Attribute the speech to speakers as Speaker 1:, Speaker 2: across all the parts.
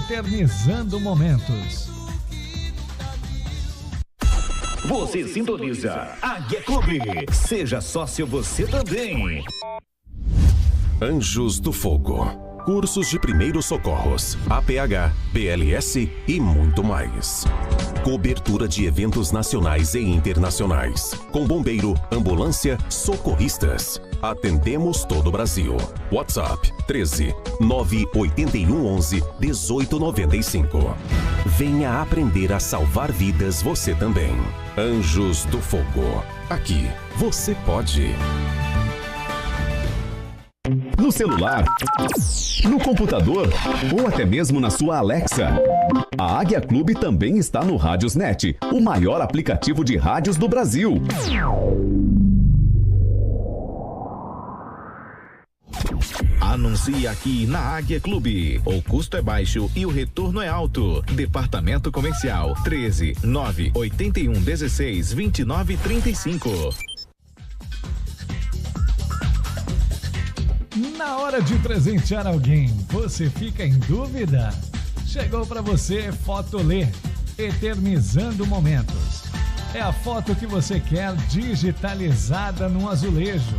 Speaker 1: eternizando momentos.
Speaker 2: Você sintoniza Águia Clube. Seja sócio você também.
Speaker 3: Anjos do Fogo. Cursos de primeiros socorros, APH, BLS e muito mais. Cobertura de eventos nacionais e internacionais. Com bombeiro, ambulância, socorristas. Atendemos todo o Brasil. WhatsApp 13 981 11 1895. Venha aprender a salvar vidas você também. Anjos do Fogo. Aqui você pode.
Speaker 4: No celular, no computador ou até mesmo na sua Alexa. A Águia Clube também está no Rádiosnet, o maior aplicativo de rádios do Brasil.
Speaker 2: Anuncie aqui na Águia Clube. O custo é baixo e o retorno é alto. Departamento Comercial 13 981 16 29 35.
Speaker 1: Na hora de presentear alguém, você fica em dúvida? Chegou para você Fotolê, eternizando momentos. É a foto que você quer digitalizada num azulejo.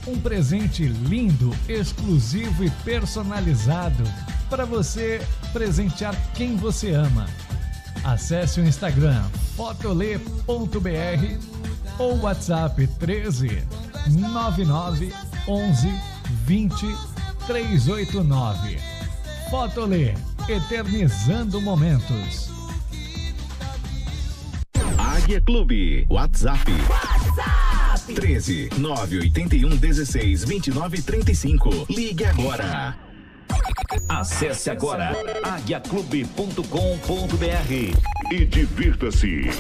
Speaker 1: Um presente lindo, exclusivo e personalizado para você presentear quem você ama. Acesse o Instagram fotolê.br ou WhatsApp 13 99 11 20 389. Fotolê, eternizando momentos.
Speaker 2: Águia Clube, WhatsApp 13 981 16 29 35. Ligue agora. Acesse agora aguiaclube.com.br e divirta-se.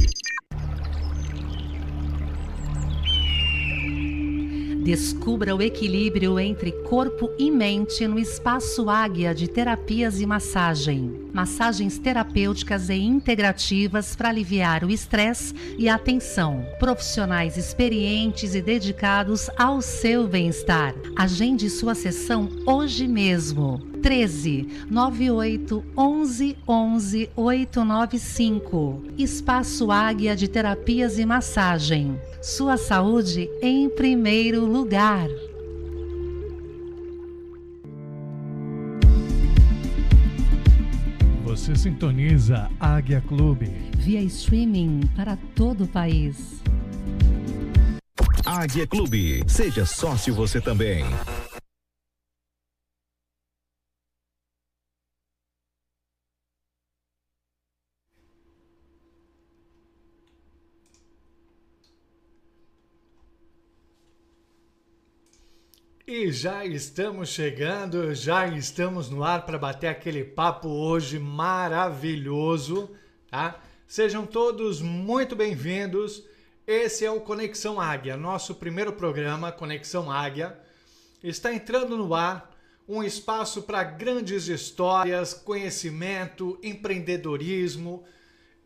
Speaker 5: Descubra o equilíbrio entre corpo e mente no Espaço Águia de Terapias e Massagem. Massagens terapêuticas e integrativas para aliviar o estresse e a tensão. Profissionais experientes e dedicados ao seu bem-estar. Agende sua sessão hoje mesmo. 13 98 11 11 895. Espaço Águia de Terapias e Massagem. Sua saúde em primeiro lugar.
Speaker 1: Você sintoniza Águia Clube
Speaker 5: via streaming para todo o país.
Speaker 2: Águia Clube, seja sócio você também.
Speaker 1: E já estamos chegando, já estamos no ar para bater aquele papo hoje maravilhoso, tá? Sejam todos muito bem-vindos. Esse é o Conexão Águia, nosso primeiro programa, Conexão Águia. Está entrando no ar um espaço para grandes histórias, conhecimento, empreendedorismo,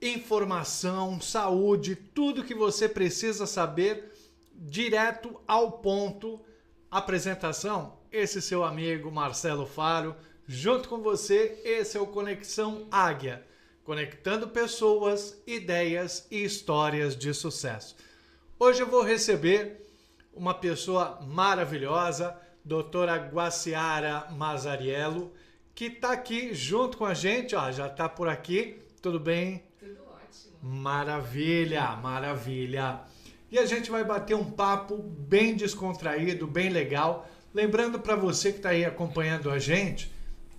Speaker 1: informação, saúde, tudo que você precisa saber direto ao ponto. Apresentação, esse seu amigo Marcelo Faro, junto com você, esse é o Conexão Águia, conectando pessoas, ideias e histórias de sucesso. Hoje eu vou receber uma pessoa maravilhosa, doutora Guaciara Mazariello, que está aqui junto com a gente, ó, já está por aqui, tudo bem?
Speaker 6: Tudo ótimo.
Speaker 1: Maravilha, maravilha. E a gente vai bater um papo bem descontraído, bem legal. Lembrando para você que está aí acompanhando a gente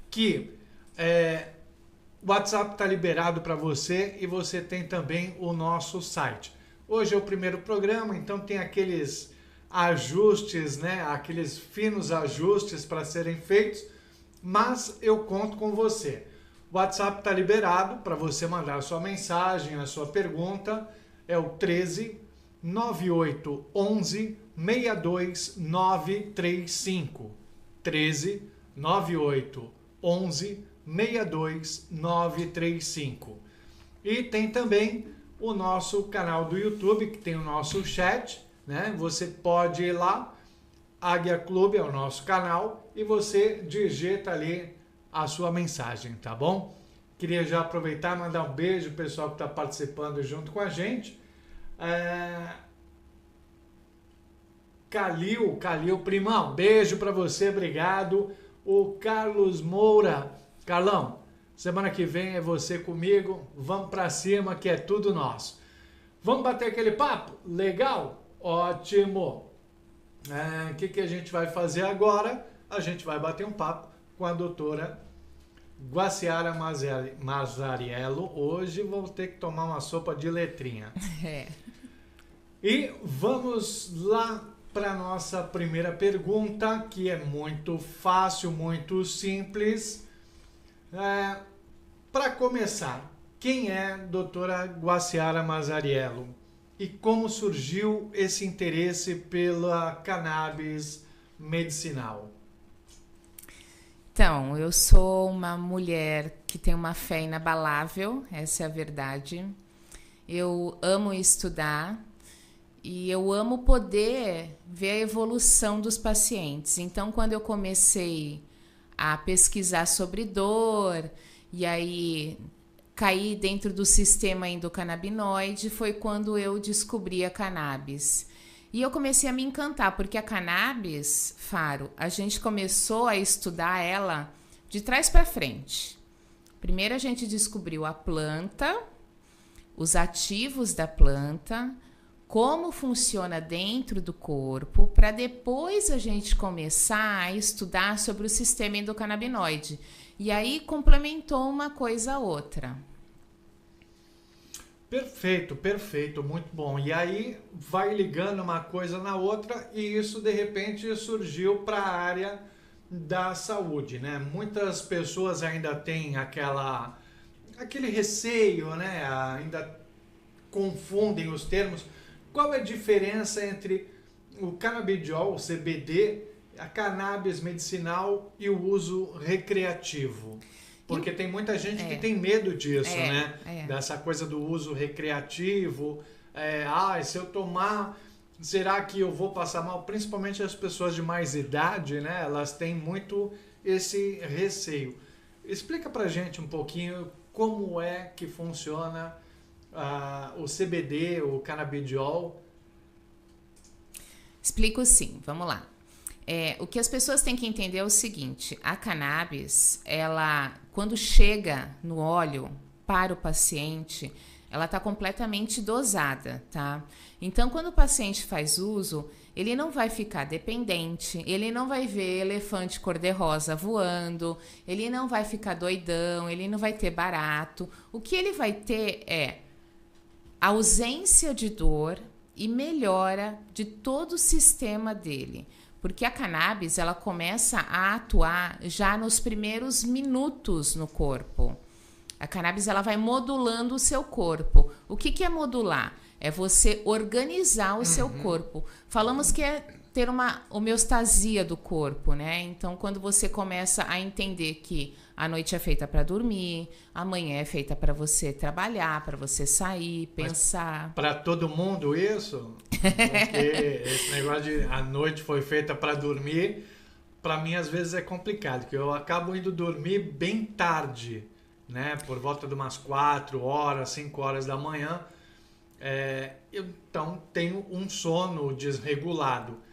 Speaker 1: que o WhatsApp está liberado para você e você tem também o nosso site. Hoje é o primeiro programa, então tem aqueles ajustes, né? Aqueles finos ajustes para serem feitos, mas eu conto com você. O WhatsApp está liberado para você mandar a sua mensagem, a sua pergunta. É o 13 9811 62935. 13 9811 62935. E tem também o nosso canal do YouTube, que tem o nosso chat, né? Você pode ir lá, Águia Clube é o nosso canal, e você digita ali a sua mensagem, tá bom? queria já aproveitar e mandar um beijo pro pessoal que está participando junto com a gente. Calil, primão, beijo para você, obrigado. O Carlos Moura, Carlão, semana que vem é você comigo, vamos para cima que é tudo nosso. Vamos bater aquele papo? Legal? Ótimo. O que a gente vai fazer agora? A gente vai bater um papo com a doutora Guaciara Mazzariello. Hoje vou ter que tomar uma sopa de letrinha. E vamos lá para a nossa primeira pergunta, que é muito fácil, muito simples. Para começar, quem é a doutora Guaciara Mazzariello? E como surgiu esse interesse pela cannabis medicinal?
Speaker 6: Então, eu sou uma mulher que tem uma fé inabalável, essa é a verdade. Eu amo estudar e eu amo poder ver a evolução dos pacientes. Então, quando eu comecei a pesquisar sobre dor e aí caí dentro do sistema endocannabinoide, foi quando eu descobri a cannabis. E eu comecei a me encantar, porque a cannabis, Faro, a gente começou a estudar ela de trás para frente. Primeiro a gente descobriu a planta, os ativos da planta, como funciona dentro do corpo, para depois a gente começar a estudar sobre o sistema endocannabinoide. E aí complementou uma coisa a outra.
Speaker 1: Perfeito, muito bom. E aí vai ligando uma coisa na outra e isso de repente surgiu para a área da saúde, né? Muitas pessoas ainda têm aquele receio, né? Ainda confundem os termos. Qual é a diferença entre o canabidiol, o CBD, a cannabis medicinal e o uso recreativo? Porque tem muita gente que tem medo disso, né? Dessa coisa do uso recreativo. Se eu tomar, será que eu vou passar mal? Principalmente as pessoas de mais idade, né? Elas têm muito esse receio. Explica pra gente um pouquinho como é que funciona o CBD, o canabidiol.
Speaker 6: Explico sim, vamos lá. O que as pessoas têm que entender é o seguinte: a cannabis, ela, quando chega no óleo para o paciente, ela está completamente dosada, tá? Então, quando o paciente faz uso, ele não vai ficar dependente, ele não vai ver elefante cor-de-rosa voando, ele não vai ficar doidão, ele não vai ter barato. O que ele vai ter é ausência de dor e melhora de todo o sistema dele. Porque a cannabis, ela começa a atuar já nos primeiros minutos no corpo. A cannabis, ela vai modulando o seu corpo. O que é modular? É você organizar o seu corpo. Falamos que é ter uma homeostasia do corpo, né? Então, quando você começa a entender que a noite é feita para dormir, a manhã é feita para você trabalhar, para você sair, pensar.
Speaker 1: Para todo mundo isso? Porque esse negócio de a noite foi feita para dormir, para mim às vezes é complicado, porque eu acabo indo dormir bem tarde, né? Por volta de umas 4 horas, 5 horas da manhã. Eu então tenho um sono desregulado.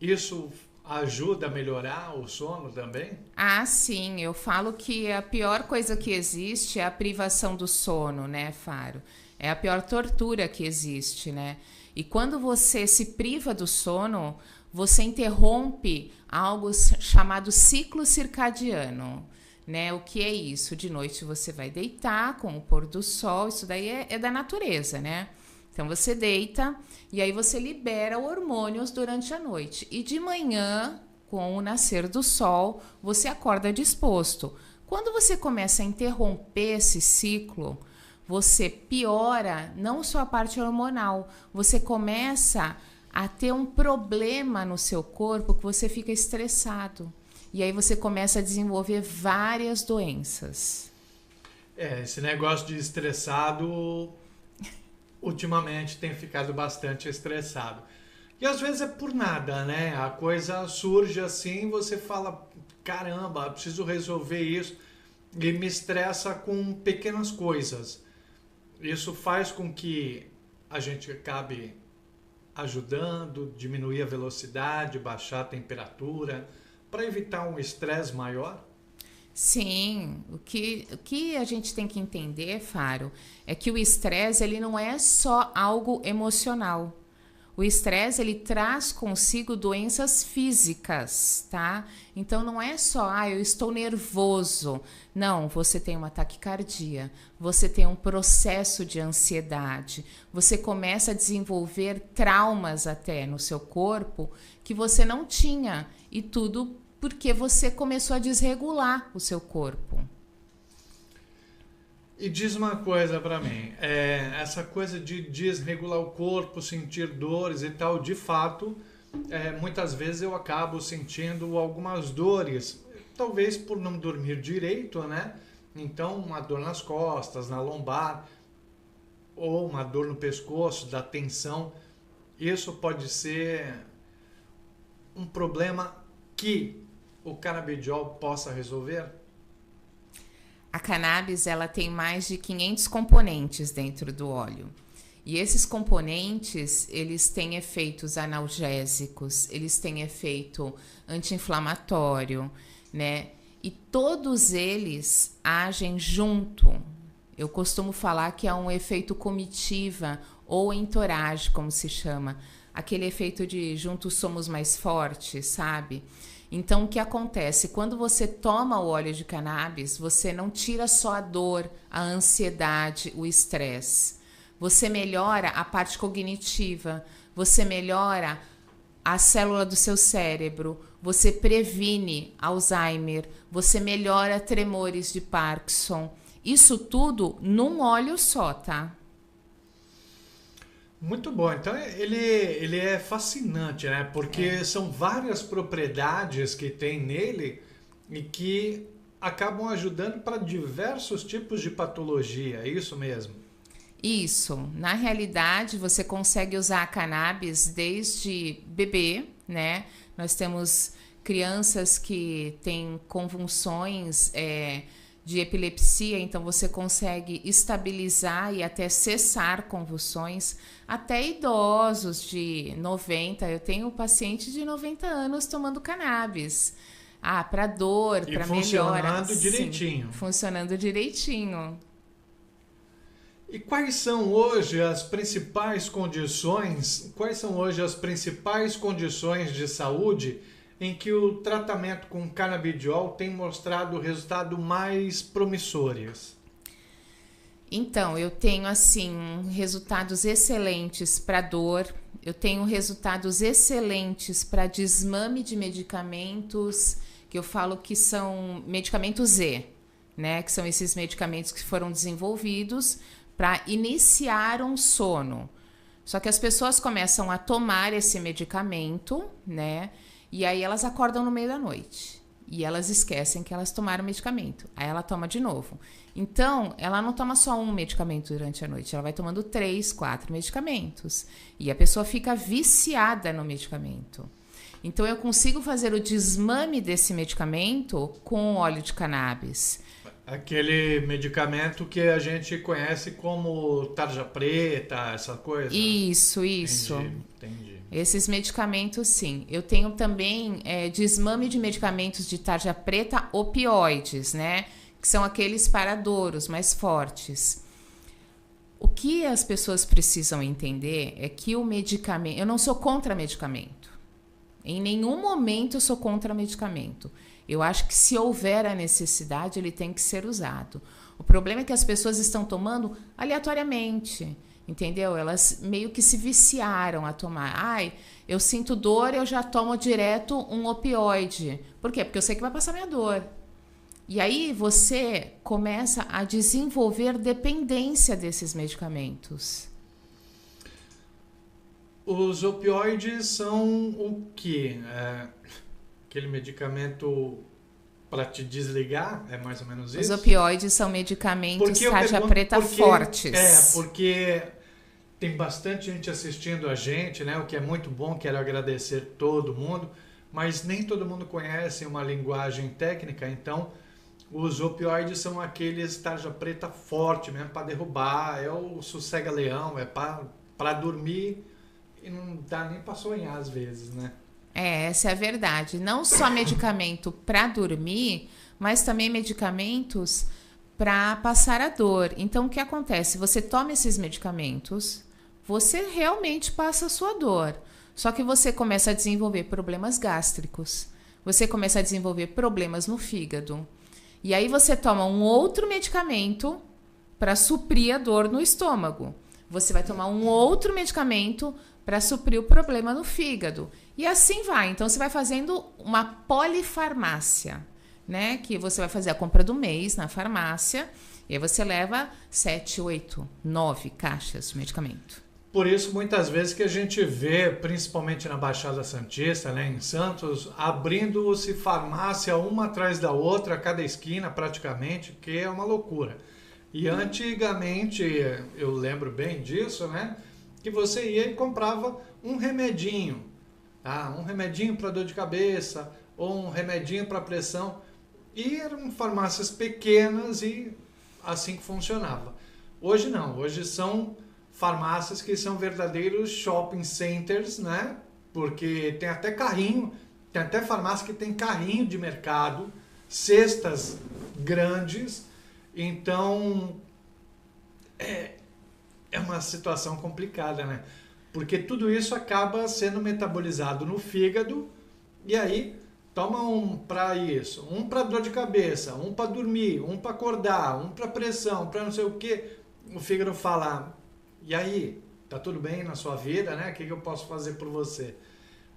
Speaker 1: Isso ajuda a melhorar o sono também?
Speaker 6: Ah, sim. Eu falo que a pior coisa que existe é a privação do sono, né, Faro? É a pior tortura que existe, né? E quando você se priva do sono, você interrompe algo chamado ciclo circadiano, né? O que é isso? De noite você vai deitar com o pôr do sol, isso daí é da natureza, né? Então, você deita e aí você libera hormônios durante a noite. E de manhã, com o nascer do sol, você acorda disposto. Quando você começa a interromper esse ciclo, você piora não só a parte hormonal, você começa a ter um problema no seu corpo que você fica estressado. E aí você começa a desenvolver várias doenças.
Speaker 1: Esse negócio de estressado... ultimamente tem ficado bastante estressado. E às vezes é por nada, né? A coisa surge assim, você fala, caramba, preciso resolver isso. e me estressa com pequenas coisas. Isso faz com que a gente acabe ajudando, diminuir a velocidade, baixar a temperatura, para evitar um estresse maior?
Speaker 6: Sim, o que a gente tem que entender, Faro, é que o estresse ele não é só algo emocional. O estresse ele traz consigo doenças físicas, tá? Então não é só, eu estou nervoso. Não, você tem uma taquicardia, você tem um processo de ansiedade, você começa a desenvolver traumas até no seu corpo que você não tinha, e tudo porque você começou a desregular o seu corpo.
Speaker 1: E diz uma coisa para mim, essa coisa de desregular o corpo, sentir dores e tal, de fato, muitas vezes eu acabo sentindo algumas dores, talvez por não dormir direito, né? Então, uma dor nas costas, na lombar, ou uma dor no pescoço, da tensão, isso pode ser um problema que o canabidiol possa resolver?
Speaker 6: A cannabis ela tem mais de 500 componentes dentro do óleo. E esses componentes, eles têm efeitos analgésicos, eles têm efeito anti-inflamatório, né? E todos eles agem junto. Eu costumo falar que é um efeito comitiva ou entourage, como se chama. Aquele efeito de juntos somos mais fortes, sabe? Então, o que acontece? Quando você toma o óleo de cannabis, você não tira só a dor, a ansiedade, o estresse. Você melhora a parte cognitiva, você melhora a célula do seu cérebro, você previne Alzheimer, você melhora tremores de Parkinson. Isso tudo num óleo só, tá?
Speaker 1: Muito bom, então ele é fascinante, né? Porque são várias propriedades que tem nele e que acabam ajudando para diversos tipos de patologia, é isso mesmo?
Speaker 6: Isso, na realidade você consegue usar a cannabis desde bebê, né? Nós temos crianças que têm convulsões de epilepsia, então você consegue estabilizar e até cessar convulsões, até idosos de 90, eu tenho paciente de 90 anos tomando cannabis, para dor, para melhora.
Speaker 1: Funcionando direitinho.
Speaker 6: Sim, funcionando direitinho.
Speaker 1: E quais são hoje as principais condições de saúde em que o tratamento com canabidiol tem mostrado resultados mais promissores?
Speaker 6: Então, eu tenho assim resultados excelentes para dor, eu tenho resultados excelentes para desmame de medicamentos, que eu falo que são medicamentos Z, né? Que são esses medicamentos que foram desenvolvidos para iniciar um sono. Só que as pessoas começam a tomar esse medicamento, né? E aí elas acordam no meio da noite. E elas esquecem que elas tomaram o medicamento. Aí ela toma de novo. Então, ela não toma só um medicamento durante a noite. Ela vai tomando 3, 4 medicamentos. E a pessoa fica viciada no medicamento. Então, eu consigo fazer o desmame desse medicamento com óleo de cannabis.
Speaker 1: Aquele medicamento que a gente conhece como tarja preta, essa coisa?
Speaker 6: Isso.
Speaker 1: Entendi.
Speaker 6: Esses medicamentos, sim. Eu tenho também desmame de medicamentos de tarja preta opioides, né? Que são aqueles para dor, os mais fortes. O que as pessoas precisam entender é que o medicamento... Eu não sou contra medicamento. Em nenhum momento eu sou contra medicamento. Eu acho que se houver a necessidade, ele tem que ser usado. O problema é que as pessoas estão tomando aleatoriamente, entendeu? Elas meio que se viciaram a tomar. Eu sinto dor, eu já tomo direto um opioide. Por quê? Porque eu sei que vai passar minha dor. E aí você começa a desenvolver dependência desses medicamentos.
Speaker 1: Os opioides são o quê? Aquele medicamento para te desligar? É mais ou menos isso?
Speaker 6: Os opioides são medicamentos tarja preta fortes.
Speaker 1: Porque tem bastante gente assistindo a gente, né? O que é muito bom, quero agradecer todo mundo, mas nem todo mundo conhece uma linguagem técnica, então Os opioides são aqueles tarja preta forte mesmo para derrubar, é o sossega-leão, é para dormir e não dá nem para sonhar às vezes, né?
Speaker 6: Essa é a verdade. Não só medicamento para dormir, mas também medicamentos para passar a dor. Então, o que acontece? Você toma esses medicamentos, você realmente passa a sua dor. Só que você começa a desenvolver problemas gástricos, você começa a desenvolver problemas no fígado. E aí você toma um outro medicamento para suprir a dor no estômago. Você vai tomar um outro medicamento para suprir o problema no fígado. E assim vai. Então, você vai fazendo uma polifarmácia, né? Que você vai fazer a compra do mês na farmácia e aí você leva 7, 8, 9 caixas de medicamento.
Speaker 1: Por isso, muitas vezes que a gente vê, principalmente na Baixada Santista, né, em Santos, abrindo-se farmácia uma atrás da outra, a cada esquina praticamente, que é uma loucura. E antigamente, eu lembro bem disso, né, que você ia e comprava um remedinho, tá? Um remedinho para dor de cabeça, ou um remedinho para pressão, e eram farmácias pequenas e assim que funcionava. Hoje não, hoje são farmácias que são verdadeiros shopping centers, né? Porque tem até carrinho, tem até farmácia que tem carrinho de mercado, cestas grandes. Então, é uma situação complicada, né? Porque tudo isso acaba sendo metabolizado no fígado e aí toma um para isso, um para dor de cabeça, um para dormir, um para acordar, um para pressão, para não sei o quê. O fígado fala: e aí, tá tudo bem na sua vida, né? O que eu posso fazer por você?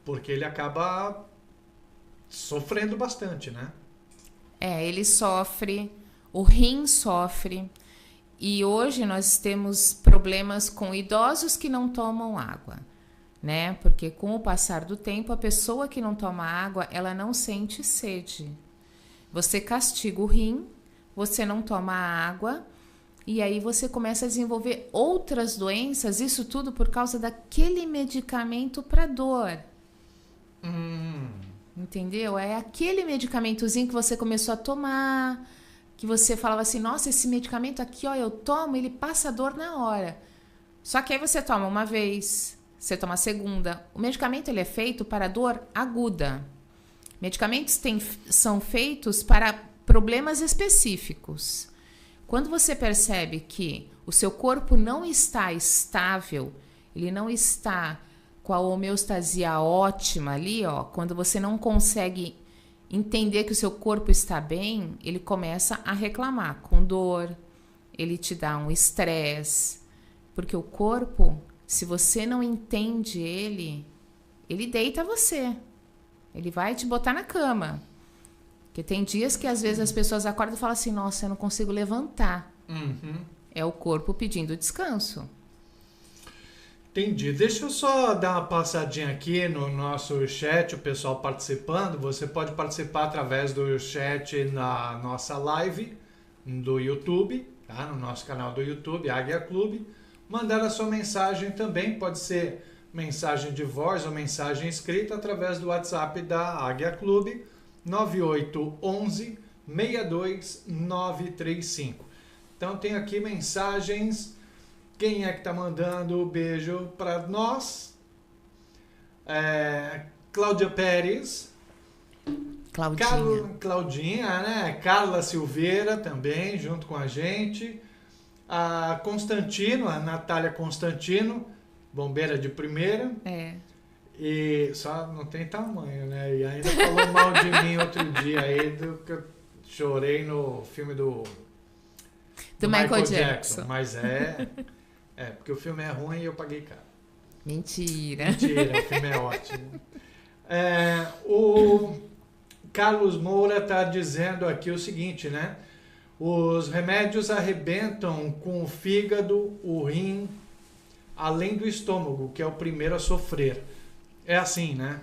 Speaker 1: Porque ele acaba sofrendo bastante, né?
Speaker 6: Ele sofre, o rim sofre. E hoje nós temos problemas com idosos que não tomam água, né? Porque com o passar do tempo, a pessoa que não toma água, ela não sente sede. Você castiga o rim, você não toma água, e aí você começa a desenvolver outras doenças, isso tudo por causa daquele medicamento para dor. Entendeu? É aquele medicamentozinho que você começou a tomar, que você falava assim: nossa, esse medicamento aqui, ó, eu tomo, ele passa a dor na hora. Só que aí você toma uma vez, você toma a segunda. O medicamento ele é feito para dor aguda. Medicamentos são feitos para problemas específicos. Quando você percebe que o seu corpo não está estável, ele não está com a homeostasia ótima ali, ó, quando você não consegue entender que o seu corpo está bem, ele começa a reclamar com dor, ele te dá um estresse, porque o corpo, se você não entende ele deita você, ele vai te botar na cama. Porque tem dias que às vezes as pessoas acordam e falam assim: nossa, eu não consigo levantar. É o corpo pedindo descanso.
Speaker 1: Entendi. Deixa eu só dar uma passadinha aqui no nosso chat, o pessoal participando. Você pode participar através do chat na nossa live do YouTube, tá? No nosso canal do YouTube, Águia Clube. Mandar a sua mensagem também, pode ser mensagem de voz ou mensagem escrita através do WhatsApp da Águia Clube, 9811 62935. Então tem aqui mensagens. Quem é que tá mandando beijo para nós? Cláudia Pérez. Claudinha, né? Carla Silveira também, junto com a gente. A Constantino, a Natália Constantino, bombeira de primeira. E só não tem tamanho, né? E ainda falou mal de mim outro dia aí, do que eu chorei no filme do Michael Jackson. Mas porque o filme é ruim e eu paguei caro.
Speaker 6: Mentira,
Speaker 1: o filme é ótimo. O Carlos Moura está dizendo aqui o seguinte, né? Os remédios arrebentam com o fígado, o rim, além do estômago, que é o primeiro a sofrer. É assim, né?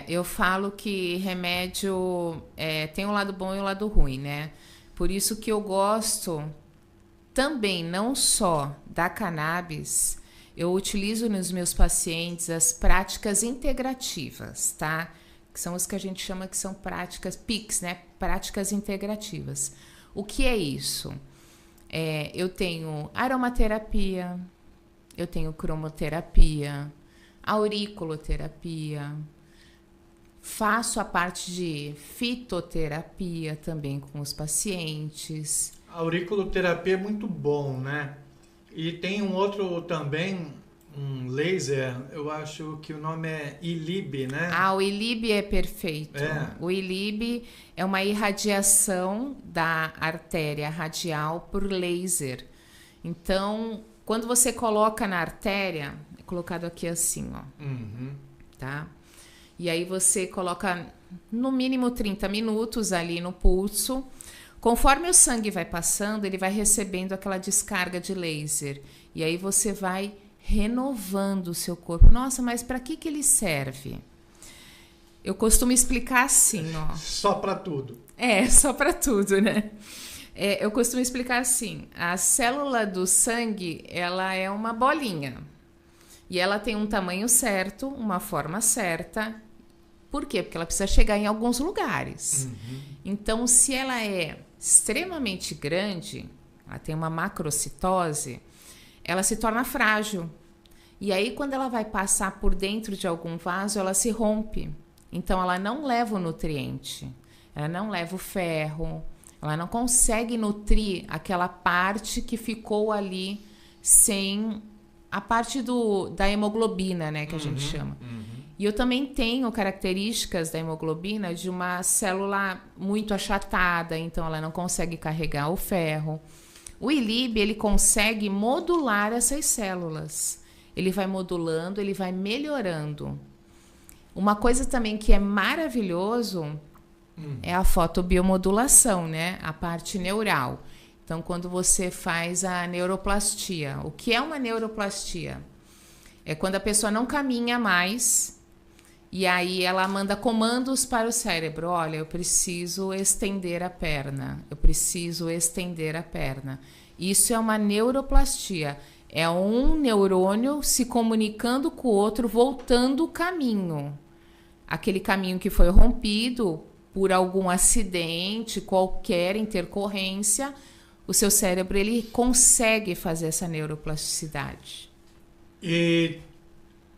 Speaker 6: Eu falo que remédio tem um lado bom e um lado ruim, né? Por isso que eu gosto também, não só da cannabis, eu utilizo nos meus pacientes as práticas integrativas, tá? que são os que a gente chama que são práticas PICs, né? Práticas integrativas. O que é isso? Eu tenho aromaterapia, eu tenho cromoterapia, auriculoterapia, faço a parte de fitoterapia também com os pacientes.
Speaker 1: A auriculoterapia é muito bom, né? E tem um outro também, um laser, eu acho que o nome é ILIB, né?
Speaker 6: O ILIB é perfeito. O ILIB é uma irradiação da artéria radial por laser. Então, quando você coloca na artéria, é colocado aqui assim, ó. Tá? E aí você coloca no mínimo 30 minutos ali no pulso. Conforme o sangue vai passando, ele vai recebendo aquela descarga de laser. E aí você vai renovando o seu corpo. Nossa, mas para que ele serve? Eu costumo explicar assim, ó.
Speaker 1: Só para tudo.
Speaker 6: Só para tudo, né? Eu costumo explicar assim. A célula do sangue, ela é uma bolinha. E ela tem um tamanho certo, uma forma certa. Por quê? Porque ela precisa chegar em alguns lugares. Então, se ela é extremamente grande, ela tem uma macrocitose, ela se torna frágil. E aí, quando ela vai passar por dentro de algum vaso, ela se rompe. Então, ela não leva o nutriente, ela não leva o ferro, ela não consegue nutrir aquela parte que ficou ali sem a parte da hemoglobina, né, que a gente chama. E eu também tenho características da hemoglobina de uma célula muito achatada, então ela não consegue carregar o ferro. O ILIB, ele consegue modular essas células. Ele vai modulando, ele vai melhorando. Uma coisa também que é maravilhoso é a fotobiomodulação, né? A parte neural. Então, quando você faz a neuroplastia. O que é uma neuroplastia? É quando a pessoa não caminha mais e aí ela manda comandos para o cérebro. Olha, eu preciso estender a perna. Eu preciso estender a perna. Isso é uma neuroplastia. É um neurônio se comunicando com o outro, voltando o caminho. Aquele caminho que foi rompido por algum acidente, qualquer intercorrência, o seu cérebro ele consegue fazer essa neuroplasticidade.
Speaker 1: E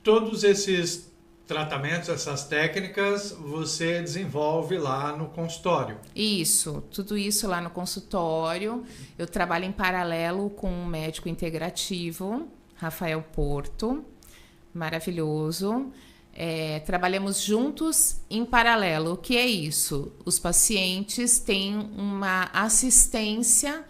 Speaker 1: todos esses tratamentos, essas técnicas, você desenvolve lá no consultório?
Speaker 6: Isso, tudo isso lá no consultório. Eu trabalho em paralelo com um médico integrativo, Rafael Porto, maravilhoso. Trabalhamos juntos em paralelo. O que é isso? Os pacientes têm uma assistência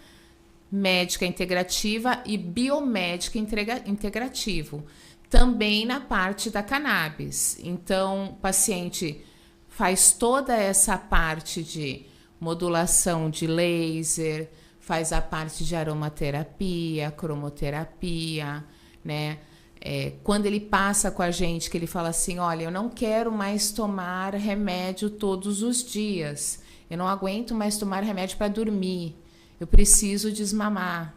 Speaker 6: médica integrativa e biomédica integrativo. Também na parte da cannabis. Então, o paciente faz toda essa parte de modulação de laser, faz a parte de aromaterapia, cromoterapia, né? Quando ele passa com a gente, que ele fala assim, olha, eu não quero mais tomar remédio todos os dias. Eu não aguento mais tomar remédio para dormir. Eu preciso desmamar.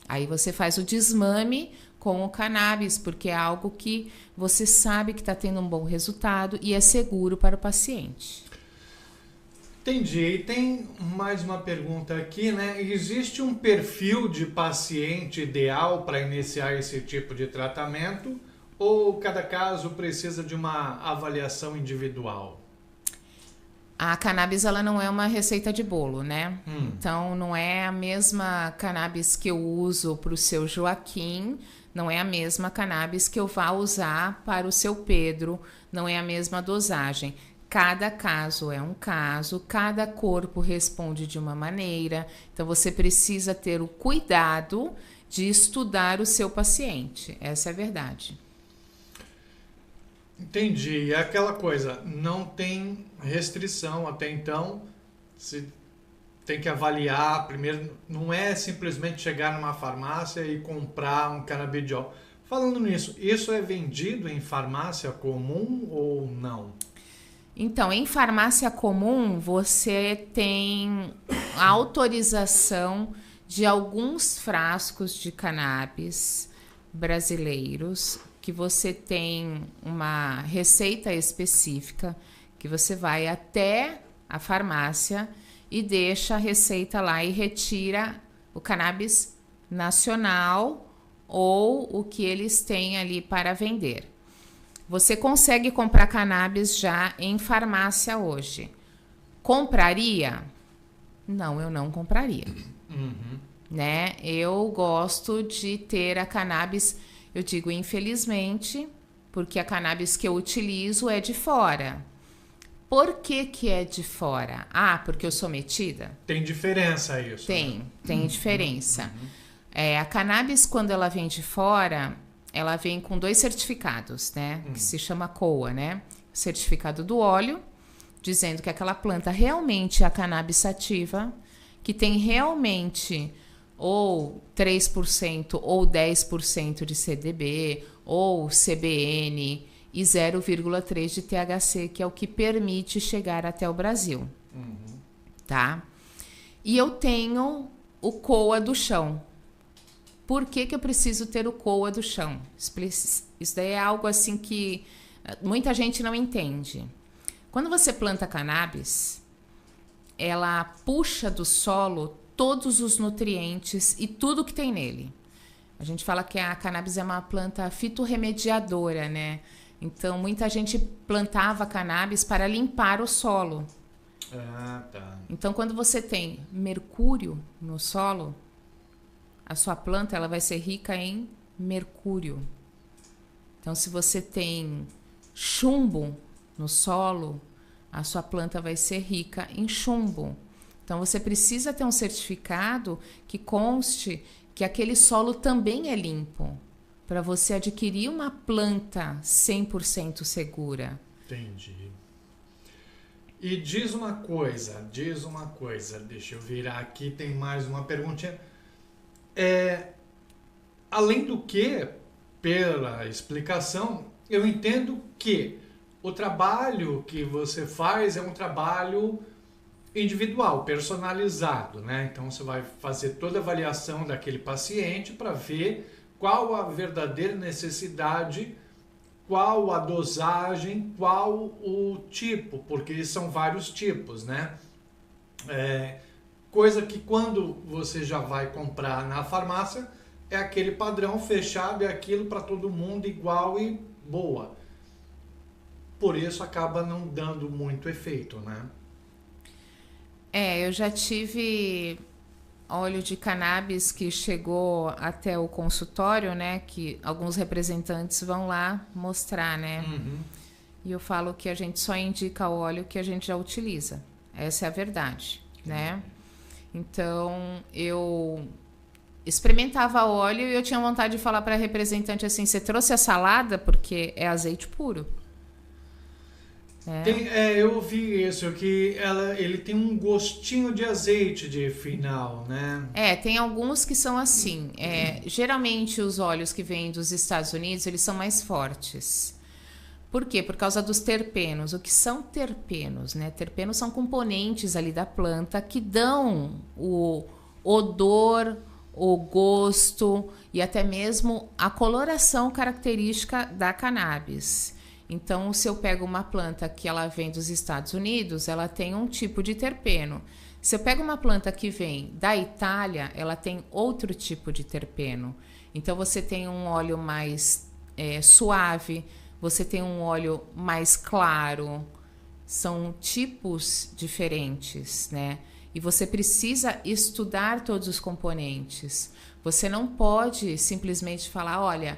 Speaker 6: Aí você faz o desmame com o cannabis, porque é algo que você sabe que está tendo um bom resultado e é seguro para o paciente.
Speaker 1: Entendi. E tem mais uma pergunta aqui, né? Existe um perfil de paciente ideal para iniciar esse tipo de tratamento ou cada caso precisa de uma avaliação individual?
Speaker 6: A cannabis ela não é uma receita de bolo, né? Então não é a mesma cannabis que eu uso para o seu Joaquim, não é a mesma cannabis que eu vá usar para o seu Pedro, não é a mesma dosagem. Cada caso é um caso, cada corpo responde de uma maneira, então você precisa ter o cuidado de estudar o seu paciente, essa é a verdade.
Speaker 1: Entendi. É aquela coisa, não tem restrição até então, se tem que avaliar primeiro, não é simplesmente chegar numa farmácia e comprar um canabidiol. Falando nisso, isso é vendido em farmácia comum ou não?
Speaker 6: Então, em farmácia comum, você tem a autorização de alguns frascos de cannabis brasileiros, que você tem uma receita específica. que você vai até a farmácia e deixa a receita lá e retira o cannabis nacional ou o que eles têm ali para vender. Você consegue comprar cannabis já em farmácia hoje. Compraria? Não, eu não compraria. Né? Eu gosto de ter a cannabis, eu digo infelizmente, porque a cannabis que eu utilizo é de fora. Por que que é de fora? Ah, porque eu sou metida?
Speaker 1: Tem diferença isso?
Speaker 6: Tem diferença. A cannabis, quando ela vem de fora, ela vem com 2 certificados, né? Que se chama COA, né? Certificado do óleo, dizendo que aquela planta realmente é a cannabis sativa, que tem realmente ou 3% ou 10% de CDB, ou CBN e 0,3% de THC, que é o que permite chegar até o Brasil. Tá? E eu tenho o COA do chão. Por que que eu preciso ter o COA do chão? Isso daí é algo assim que muita gente não entende. Quando você planta cannabis, ela puxa do solo todos os nutrientes e tudo que tem nele. A gente fala que a cannabis é uma planta fitorremediadora, né? Então, muita gente plantava cannabis para limpar o solo.
Speaker 1: Ah, tá.
Speaker 6: Então, quando você tem mercúrio no solo, a sua planta ela vai ser rica em mercúrio. Então, se você tem chumbo no solo, a sua planta vai ser rica em chumbo. Então, você precisa ter um certificado que conste que aquele solo também é limpo, para você adquirir uma planta 100% segura.
Speaker 1: Entendi. E diz uma coisa, deixa eu virar aqui, tem mais uma perguntinha. Além do que, pela explicação, eu entendo que o trabalho que você faz é um trabalho individual, personalizado, né? Então você vai fazer toda a avaliação daquele paciente para ver qual a verdadeira necessidade, qual a dosagem, qual o tipo, porque são vários tipos, né? Coisa que quando você já vai comprar na farmácia é aquele padrão fechado, é aquilo para todo mundo igual e boa. Por isso acaba não dando muito efeito, né?
Speaker 6: Eu já tive óleo de cannabis que chegou até o consultório, né? Que alguns representantes vão lá mostrar, né? E eu falo que a gente só indica o óleo que a gente já utiliza. Essa é a verdade, né? Então, eu experimentava óleo e eu tinha vontade de falar para a representante assim, você trouxe a salada? Porque é azeite puro.
Speaker 1: Eu ouvi isso, que ele tem um gostinho de azeite de final, né?
Speaker 6: Tem alguns que são assim. Geralmente os óleos que vêm dos Estados Unidos, eles são mais fortes. Por quê? Por causa dos terpenos. O que são terpenos, né? Terpenos são componentes ali da planta que dão o odor, o gosto e até mesmo a coloração característica da cannabis. Então, se eu pego uma planta que ela vem dos Estados Unidos, ela tem um tipo de terpeno. Se eu pego uma planta que vem da Itália, ela tem outro tipo de terpeno. Então, você tem um óleo mais suave, você tem um óleo mais claro. São tipos diferentes, né? E você precisa estudar todos os componentes. Você não pode simplesmente falar, olha,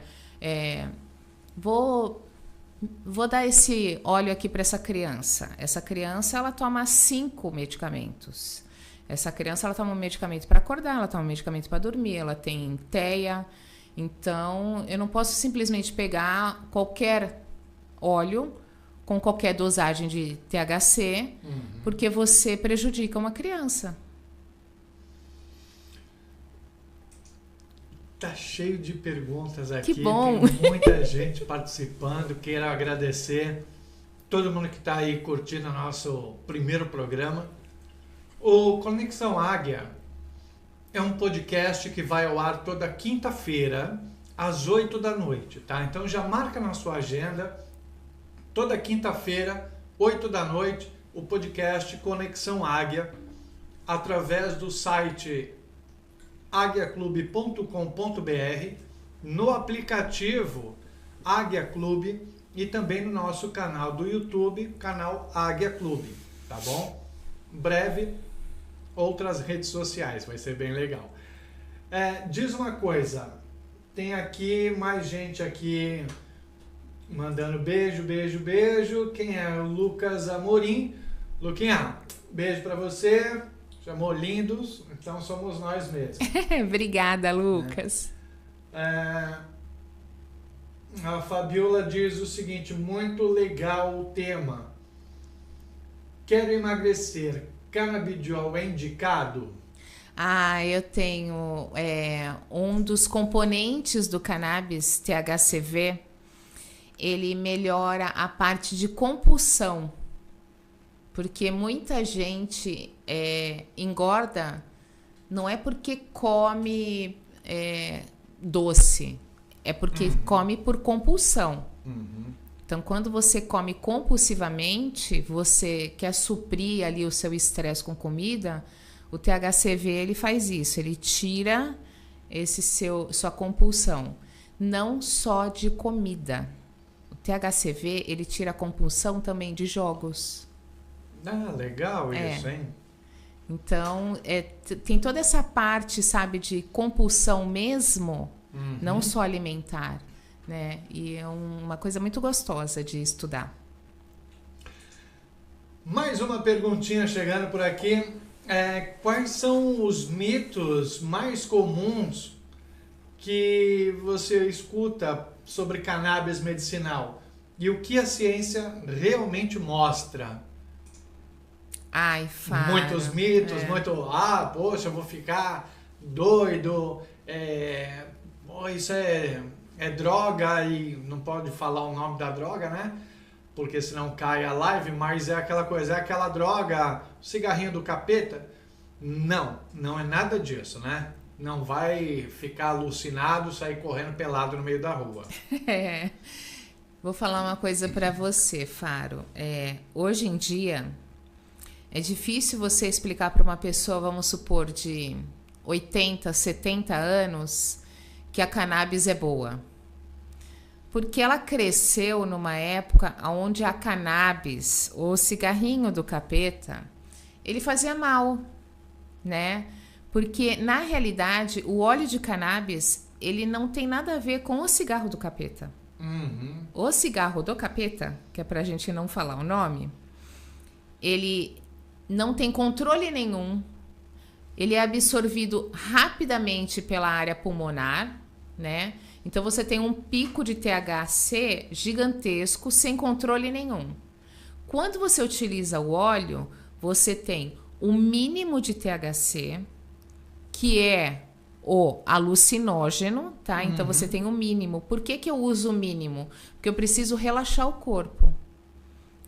Speaker 6: vou dar esse óleo aqui para essa criança. Essa criança, ela toma 5 medicamentos. Essa criança, ela toma um medicamento para acordar, ela toma um medicamento para dormir, ela tem TEA. Então, eu não posso simplesmente pegar qualquer óleo com qualquer dosagem de THC, porque você prejudica uma criança.
Speaker 1: Tá cheio de perguntas aqui.
Speaker 6: Que bom!
Speaker 1: Tem muita gente participando. Quero agradecer todo mundo que está aí curtindo o nosso primeiro programa. O Conexão Águia é um podcast que vai ao ar toda quinta-feira, às 8 da noite, tá? Então já marca na sua agenda, toda quinta-feira, 8 da noite, o podcast Conexão Águia, através do site aguiaclube.com.br, no aplicativo Águia Clube e também no nosso canal do YouTube, canal Águia Clube, tá bom? Em breve, outras redes sociais, vai ser bem legal. Diz uma coisa, tem aqui mais gente aqui mandando beijo, beijo, beijo. Quem é? O Lucas Amorim. Luquinha, beijo pra você. Chamou lindos, então somos nós mesmos.
Speaker 6: Obrigada, Lucas.
Speaker 1: A Fabiola diz o seguinte, muito legal o tema. Quero emagrecer, canabidiol é indicado?
Speaker 6: Eu tenho um dos componentes do cannabis, THCV, ele melhora a parte de compulsão, porque muita gente engorda não é porque come doce, é porque come por compulsão. Então, quando você come compulsivamente, você quer suprir ali o seu estresse com comida, o THCV ele faz isso, ele tira sua compulsão, não só de comida. O THCV ele tira a compulsão também de jogos.
Speaker 1: Legal isso, hein?
Speaker 6: Então, tem toda essa parte, sabe, de compulsão mesmo, não só alimentar, né? E é uma coisa muito gostosa de estudar.
Speaker 1: Mais uma perguntinha chegando por aqui. Quais são os mitos mais comuns que você escuta sobre cannabis medicinal? E o que a ciência realmente mostra?
Speaker 6: Fábio.
Speaker 1: Muitos mitos, poxa, eu vou ficar doido, isso é droga e não pode falar o nome da droga, né? Porque senão cai a live, mas é aquela coisa, é aquela droga, cigarrinho do capeta? Não é nada disso, né? Não vai ficar alucinado, sair correndo pelado no meio da rua.
Speaker 6: Vou falar uma coisa para você, Faro. Hoje em dia, é difícil você explicar para uma pessoa, vamos supor, de 80, 70 anos, que a cannabis é boa. Porque ela cresceu numa época onde a cannabis, o cigarrinho do capeta, ele fazia mal, né? Porque, na realidade, o óleo de cannabis, ele não tem nada a ver com o cigarro do capeta. O cigarro do capeta, que é pra gente não falar o nome, ele não tem controle nenhum, ele é absorvido rapidamente pela área pulmonar, né? Então, você tem um pico de THC gigantesco, sem controle nenhum. Quando você utiliza o óleo, você tem o mínimo de THC, que é o alucinógeno, tá? Então, você tem o mínimo. Por que eu uso o mínimo? Porque eu preciso relaxar o corpo.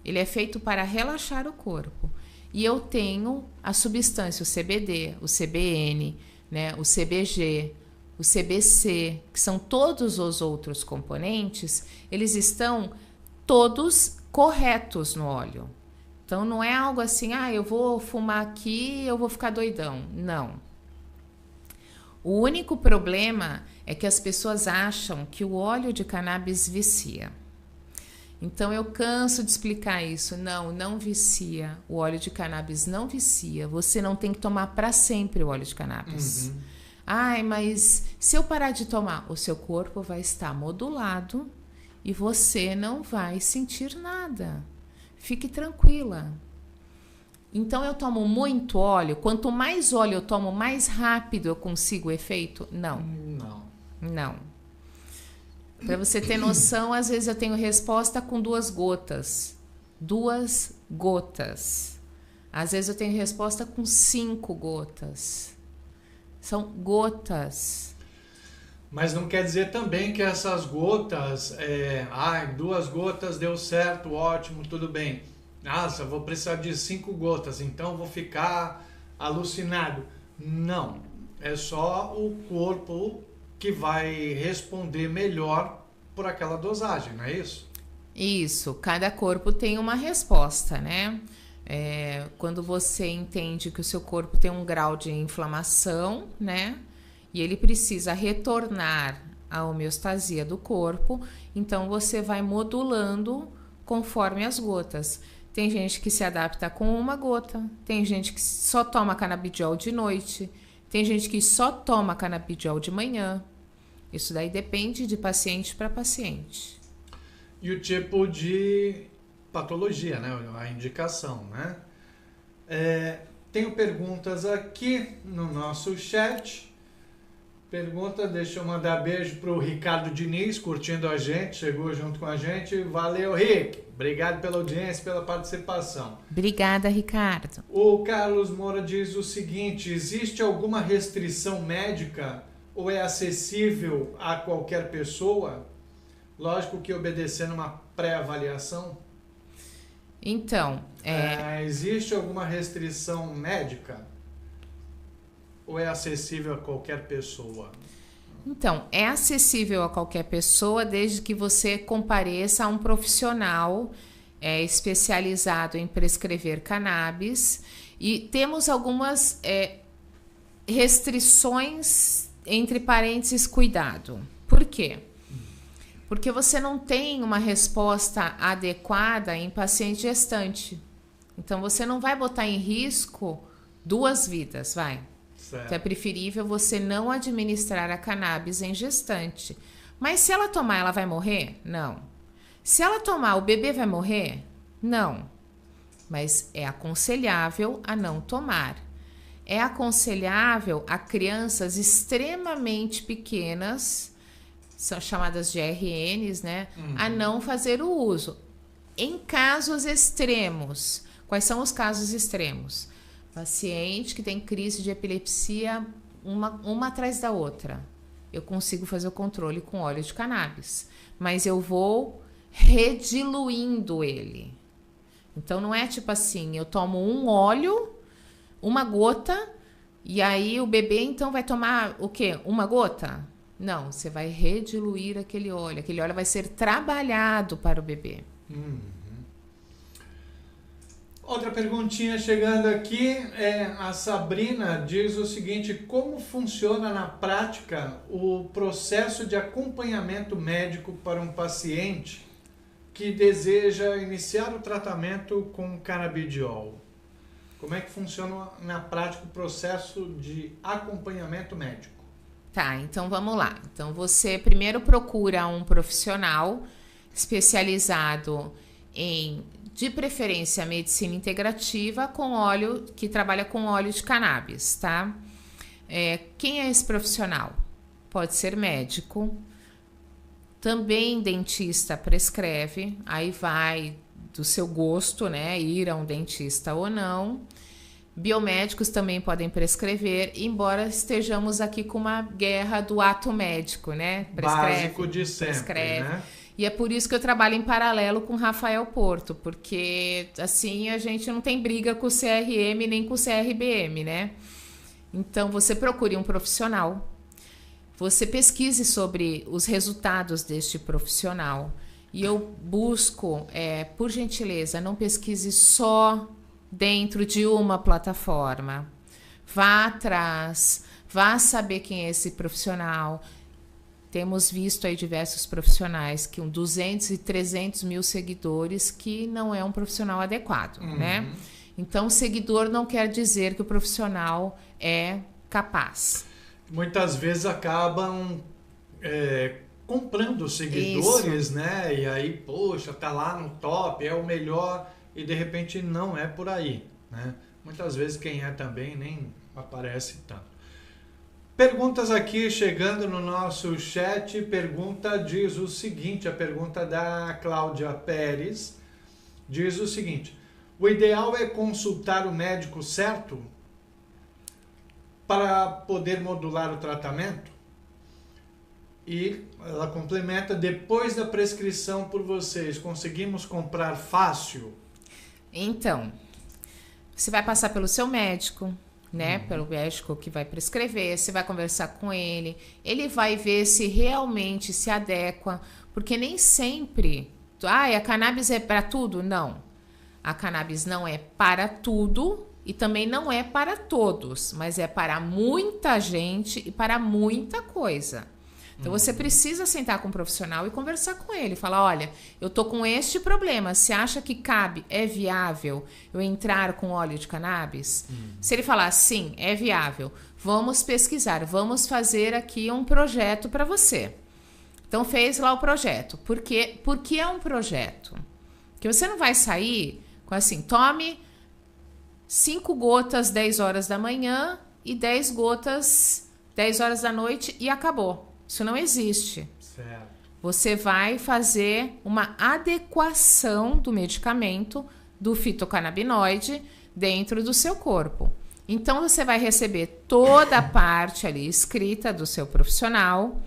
Speaker 6: Ele é feito para relaxar o corpo. E eu tenho a substância, o CBD, o CBN, né? O CBG, o CBC, que são todos os outros componentes, eles estão todos corretos no óleo. Então, não é algo assim, eu vou fumar aqui, eu vou ficar doidão. Não. O único problema é que as pessoas acham que o óleo de cannabis vicia. Então, eu canso de explicar isso. Não vicia. O óleo de cannabis não vicia. Você não tem que tomar para sempre o óleo de cannabis. Mas se eu parar de tomar, o seu corpo vai estar modulado e você não vai sentir nada. Fique tranquila. Então, eu tomo muito óleo. Quanto mais óleo eu tomo, mais rápido eu consigo o efeito? Não. Para você ter noção, às vezes eu tenho resposta com 2 gotas. 2 gotas. Às vezes eu tenho resposta com 5 gotas. São gotas.
Speaker 1: Mas não quer dizer também que essas gotas, 2 gotas deu certo, ótimo, tudo bem. Nossa, vou precisar de 5 gotas, então vou ficar alucinado. Não, é só o corpo que vai responder melhor por aquela dosagem, não é isso?
Speaker 6: Isso, cada corpo tem uma resposta, né? Quando você entende que o seu corpo tem um grau de inflamação, né? E ele precisa retornar à homeostasia do corpo, então você vai modulando conforme as gotas. Tem gente que se adapta com uma gota, tem gente que só toma canabidiol de noite, tem gente que só toma canabidiol de manhã. Isso daí depende de paciente para paciente.
Speaker 1: E o tipo de patologia, né? A indicação, né? Tenho perguntas aqui no nosso chat. Pergunta, deixa eu mandar beijo pro Ricardo Diniz, curtindo a gente, chegou junto com a gente. Valeu, Rick. Obrigado pela audiência, pela participação.
Speaker 6: Obrigada, Ricardo.
Speaker 1: O Carlos Moura diz o seguinte: existe alguma restrição médica ou é acessível a qualquer pessoa? Lógico que obedecendo uma pré-avaliação.
Speaker 6: Então,
Speaker 1: existe alguma restrição médica? Ou é acessível a qualquer pessoa?
Speaker 6: Então, é acessível a qualquer pessoa desde que você compareça a um profissional especializado em prescrever cannabis. E temos algumas restrições, entre parênteses, cuidado. Por quê? Porque você não tem uma resposta adequada em paciente gestante. Então, você não vai botar em risco 2 vidas, vai. Certo. Então, é preferível você não administrar a cannabis em gestante. Mas se ela tomar, ela vai morrer? Não. Se ela tomar, o bebê vai morrer? Não. Mas é aconselhável a não tomar. É aconselhável a crianças extremamente pequenas, são chamadas de RNs, né? A não fazer o uso. Em casos extremos. Quais são os casos extremos? Paciente que tem crise de epilepsia uma atrás da outra. Eu consigo fazer o controle com óleo de cannabis. Mas eu vou rediluindo ele. Então não é tipo assim, eu tomo um óleo, uma gota, e aí o bebê então vai tomar o quê? Uma gota? Não, você vai rediluir aquele óleo. Aquele óleo vai ser trabalhado para o bebê.
Speaker 1: Outra perguntinha chegando aqui, a Sabrina diz o seguinte: como funciona na prática o processo de acompanhamento médico para um paciente que deseja iniciar o tratamento com canabidiol? Como é que funciona na prática o processo de acompanhamento médico?
Speaker 6: Tá, então vamos lá. Então você primeiro procura um profissional especializado em, de preferência, medicina integrativa com óleo, que trabalha com óleo de cannabis, tá? Quem é esse profissional? Pode ser médico, também dentista prescreve, aí vai do seu gosto, né, ir a um dentista ou não. Biomédicos também podem prescrever, embora estejamos aqui com uma guerra do ato médico, né?
Speaker 1: Básico de sempre, né?
Speaker 6: E é por isso que eu trabalho em paralelo com Rafael Porto, porque assim a gente não tem briga com o CRM nem com o CRBM, né? Então você procure um profissional, você pesquise sobre os resultados deste profissional. E eu busco, por gentileza, não pesquise só dentro de uma plataforma. Vá atrás, vá saber quem é esse profissional. Temos visto aí diversos profissionais que 200 e 300 mil seguidores, que não é um profissional adequado, né? Então, seguidor não quer dizer que o profissional é capaz.
Speaker 1: Muitas vezes acabam comprando seguidores, isso, né? E aí, poxa, tá lá no top, é o melhor, e de repente não é por aí, né? Muitas vezes quem é também nem aparece tanto. Perguntas aqui chegando no nosso chat. Pergunta diz o seguinte, a pergunta da Cláudia Pérez diz o seguinte: o ideal é consultar o médico certo para poder modular o tratamento? E ela complementa: depois da prescrição por vocês, conseguimos comprar fácil?
Speaker 6: Então, você vai passar pelo seu médico, né? Pelo médico que vai prescrever, você vai conversar com ele, ele vai ver se realmente se adequa, porque nem sempre a cannabis é para tudo? Não. A cannabis não é para tudo e também não é para todos, mas é para muita gente e para muita coisa. Então você precisa sentar com um profissional e conversar com ele. Falar, olha, eu tô com este problema. Você acha que cabe, é viável eu entrar com óleo de cannabis? Se ele falar, sim, é viável, vamos pesquisar, vamos fazer aqui um projeto para você. Então fez lá o projeto. Por que é um projeto? Porque você não vai sair com assim, tome 5 gotas 10 horas da manhã e 10 gotas 10 horas da noite e acabou. Isso não existe.
Speaker 1: Certo.
Speaker 6: Você vai fazer uma adequação do medicamento, do fitocannabinoide, dentro do seu corpo. Então, você vai receber toda a parte ali escrita do seu profissional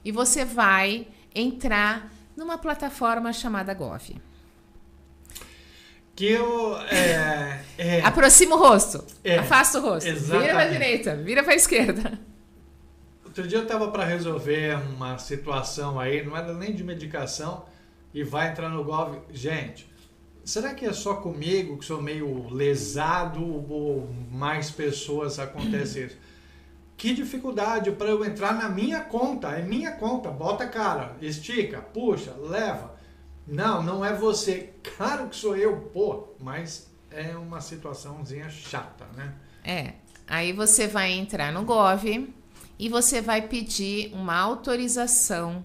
Speaker 6: e você vai entrar numa plataforma chamada Gov.
Speaker 1: Que eu...
Speaker 6: Aproxima o rosto. Afasta o rosto.
Speaker 1: Exatamente.
Speaker 6: Vira para a direita, vira para a esquerda.
Speaker 1: Outro dia eu estava para resolver uma situação aí, não era nem de medicação, e vai entrar no Gov. Gente, será que é só comigo que sou meio lesado ou mais pessoas acontece isso? Que dificuldade para eu entrar na minha conta, é minha conta, bota a cara, estica, puxa, leva. Não é você, claro que sou eu, mas é uma situaçãozinha chata, né?
Speaker 6: Aí você vai entrar no Gov e você vai pedir uma autorização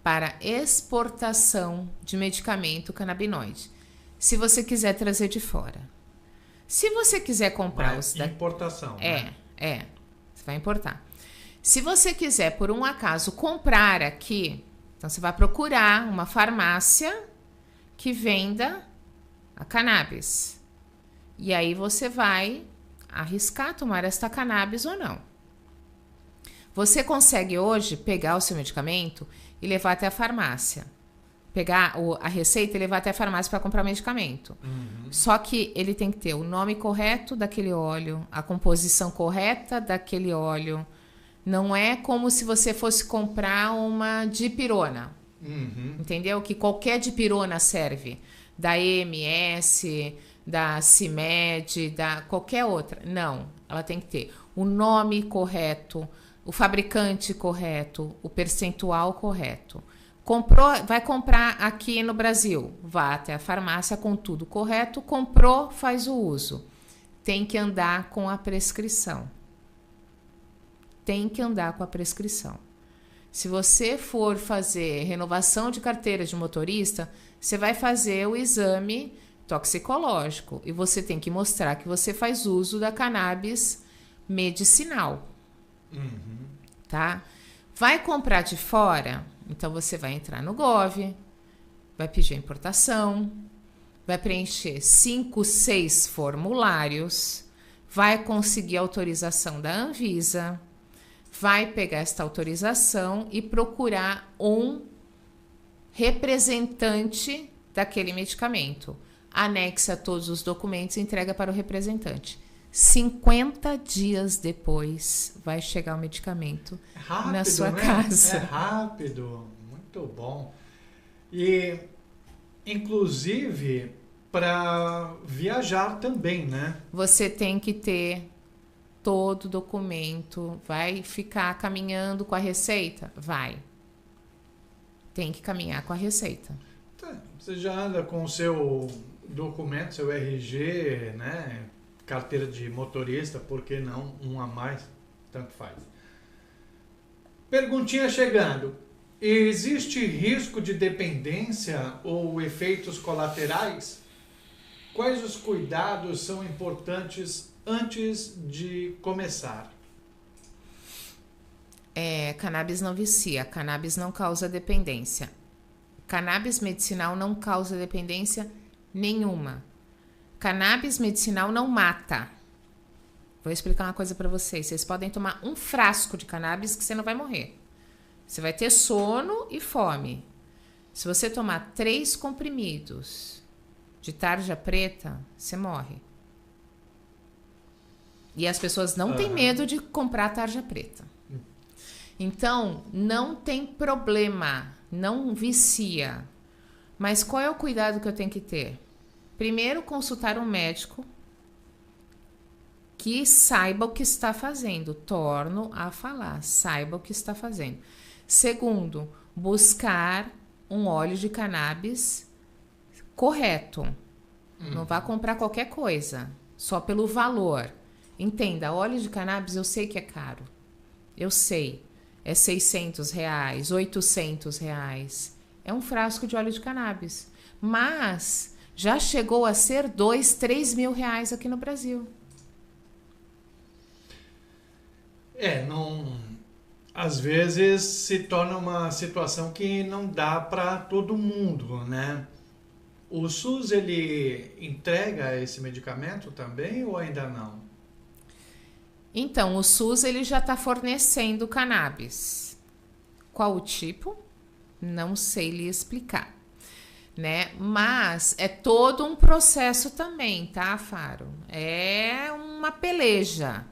Speaker 6: para exportação de medicamento canabinoide. Se você quiser trazer de fora. Se você quiser comprar os...
Speaker 1: Importação, né?
Speaker 6: Você vai importar. Se você quiser, por um acaso, comprar aqui, então você vai procurar uma farmácia que venda a cannabis. E aí você vai arriscar tomar esta cannabis ou não. Você consegue hoje pegar o seu medicamento e levar até a farmácia. Pegar a receita e levar até a farmácia para comprar o medicamento. Só que ele tem que ter o nome correto daquele óleo, a composição correta daquele óleo. Não é como se você fosse comprar uma dipirona. Entendeu? Que qualquer dipirona serve. Da EMS, da CIMED, da qualquer outra. Não. Ela tem que ter o nome correto, o fabricante correto, o percentual correto. Vai comprar aqui no Brasil, vá até a farmácia com tudo correto, comprou, faz o uso. Tem que andar com a prescrição. Se você for fazer renovação de carteira de motorista, você vai fazer o exame toxicológico e você tem que mostrar que você faz uso da cannabis medicinal. Tá? Vai comprar de fora? Então você vai entrar no Gov, vai pedir a importação, vai preencher 5, 6 formulários, vai conseguir a autorização da Anvisa, vai pegar esta autorização e procurar um representante daquele medicamento. Anexa todos os documentos e entrega para o representante. 50 dias depois vai chegar o medicamento na sua casa.
Speaker 1: É rápido, muito bom. E, inclusive, para viajar também, né?
Speaker 6: Você tem que ter todo o documento. Vai ficar caminhando com a receita? Vai. Tem que caminhar com a receita.
Speaker 1: Você já anda com o seu documento, seu RG, né? Carteira de motorista, por que não um a mais? Tanto faz. Perguntinha chegando. Existe risco de dependência ou efeitos colaterais? Quais os cuidados são importantes antes de começar?
Speaker 6: Cannabis não vicia, cannabis não causa dependência. Cannabis medicinal não causa dependência nenhuma. Cannabis medicinal não mata. Vou explicar uma coisa para vocês. Vocês podem tomar um frasco de cannabis que você não vai morrer. Você vai ter sono e fome. Se você tomar 3 comprimidos de tarja preta, você morre. E as pessoas não têm medo de comprar tarja preta. Então, não tem problema. Não vicia. Mas qual é o cuidado que eu tenho que ter? Primeiro, consultar um médico que saiba o que está fazendo. Torno a falar, saiba o que está fazendo. Segundo, buscar um óleo de cannabis correto. Não vá comprar qualquer coisa, só pelo valor. Entenda, óleo de cannabis eu sei que é caro. Eu sei. É R$600, R$800. É um frasco de óleo de cannabis. Mas já chegou a ser R$2, R$3.000 aqui no Brasil.
Speaker 1: Não. Às vezes se torna uma situação que não dá para todo mundo, né? O SUS, ele entrega esse medicamento também ou ainda não?
Speaker 6: Então, o SUS ele já está fornecendo cannabis. Qual o tipo? Não sei lhe explicar, né? Mas é todo um processo também, tá, Faro? É uma peleja,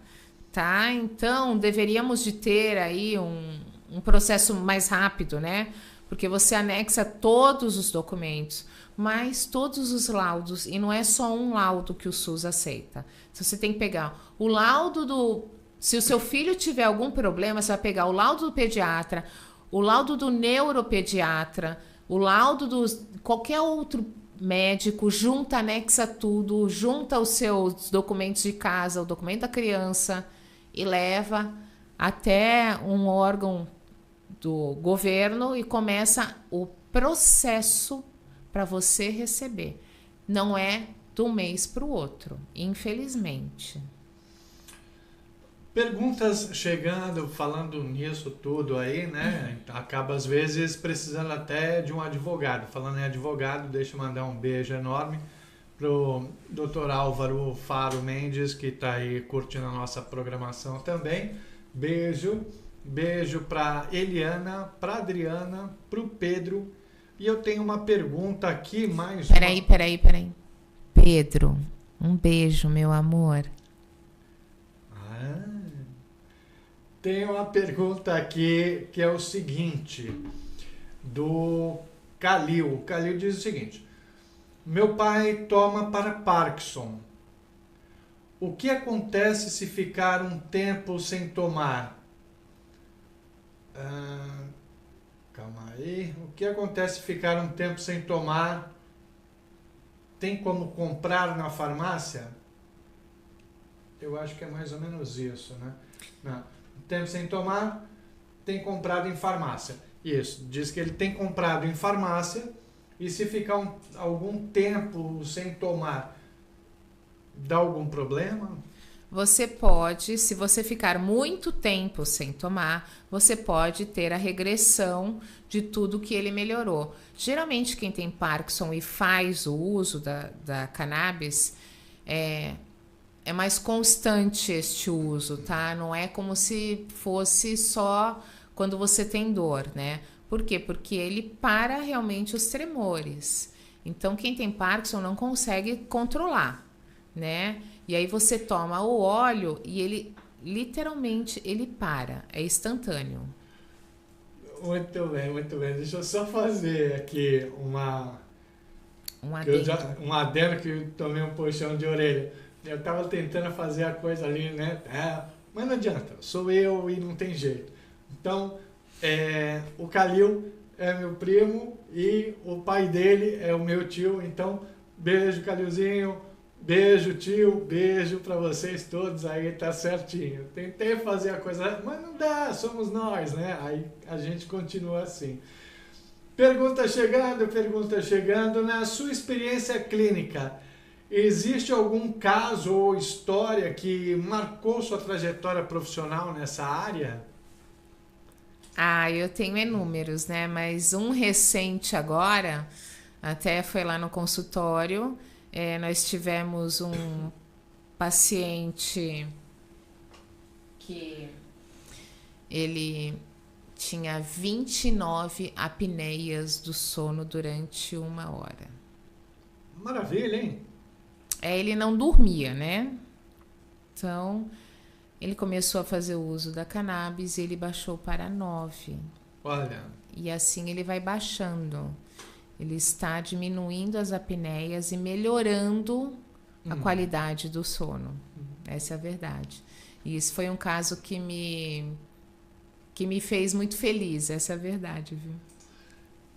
Speaker 6: tá? Então, deveríamos de ter aí um processo mais rápido, né? Porque você anexa todos os documentos, mas todos os laudos, e não é só um laudo que o SUS aceita. Você tem que pegar o laudo do... Se o seu filho tiver algum problema, você vai pegar o laudo do pediatra, o laudo do neuropediatra, o laudo do qualquer outro médico, junta, anexa tudo, junta os seus documentos de casa, o documento da criança e leva até um órgão do governo e começa o processo para você receber. Não é de um mês para o outro, infelizmente.
Speaker 1: Perguntas chegando, falando nisso tudo aí, né? Acaba às vezes precisando até de um advogado. Falando em advogado, deixa eu mandar um beijo enorme pro Dr. Álvaro Faro Mendes, que está aí curtindo a nossa programação também. Beijo para Eliana, para Adriana, pro Pedro. E eu tenho uma pergunta aqui, mais
Speaker 6: Peraí. Pedro, um beijo, meu amor.
Speaker 1: Tem uma pergunta aqui que é o seguinte, do Calil. O Calil diz o seguinte: meu pai toma para Parkinson. O que acontece se ficar um tempo sem tomar? Calma aí. O que acontece se ficar um tempo sem tomar? Tem como comprar na farmácia? Eu acho que é mais ou menos isso, né? Não. Tempo sem tomar, tem comprado em farmácia. Isso, diz que ele tem comprado em farmácia e se ficar algum tempo sem tomar, dá algum problema?
Speaker 6: Você pode, se você ficar muito tempo sem tomar, você pode ter a regressão de tudo que ele melhorou. Geralmente quem tem Parkinson e faz o uso da cannabis, é mais constante este uso, tá? Não é como se fosse só quando você tem dor, né? Por quê? Porque ele para realmente os tremores. Então, quem tem Parkinson não consegue controlar, né? E aí você toma o óleo e ele, literalmente, ele para. É instantâneo.
Speaker 1: Muito bem, muito bem. Deixa eu só fazer aqui um adendo que eu tomei um puxão de orelha. Eu estava tentando fazer a coisa ali, né? Mas não adianta, sou eu e não tem jeito. Então, o Calil é meu primo e o pai dele é o meu tio. Então, beijo, Calilzinho, beijo, tio, beijo para vocês todos. Aí tá certinho. Tentei fazer a coisa, mas não dá, somos nós, né? Aí a gente continua assim. Pergunta chegando. Na sua experiência clínica, existe algum caso ou história que marcou sua trajetória profissional nessa área?
Speaker 6: Eu tenho inúmeros, né? Mas um recente agora, até foi lá no consultório, nós tivemos um paciente que ele tinha 29 apneias do sono durante 1 hora.
Speaker 1: Maravilha, hein?
Speaker 6: Ele não dormia, né? Então, ele começou a fazer o uso da cannabis e ele baixou para 9.
Speaker 1: Olha.
Speaker 6: E assim ele vai baixando. ele está diminuindo as apneias e melhorando a qualidade do sono. Essa é a verdade. E isso foi um caso que me fez muito feliz, essa é a verdade, viu?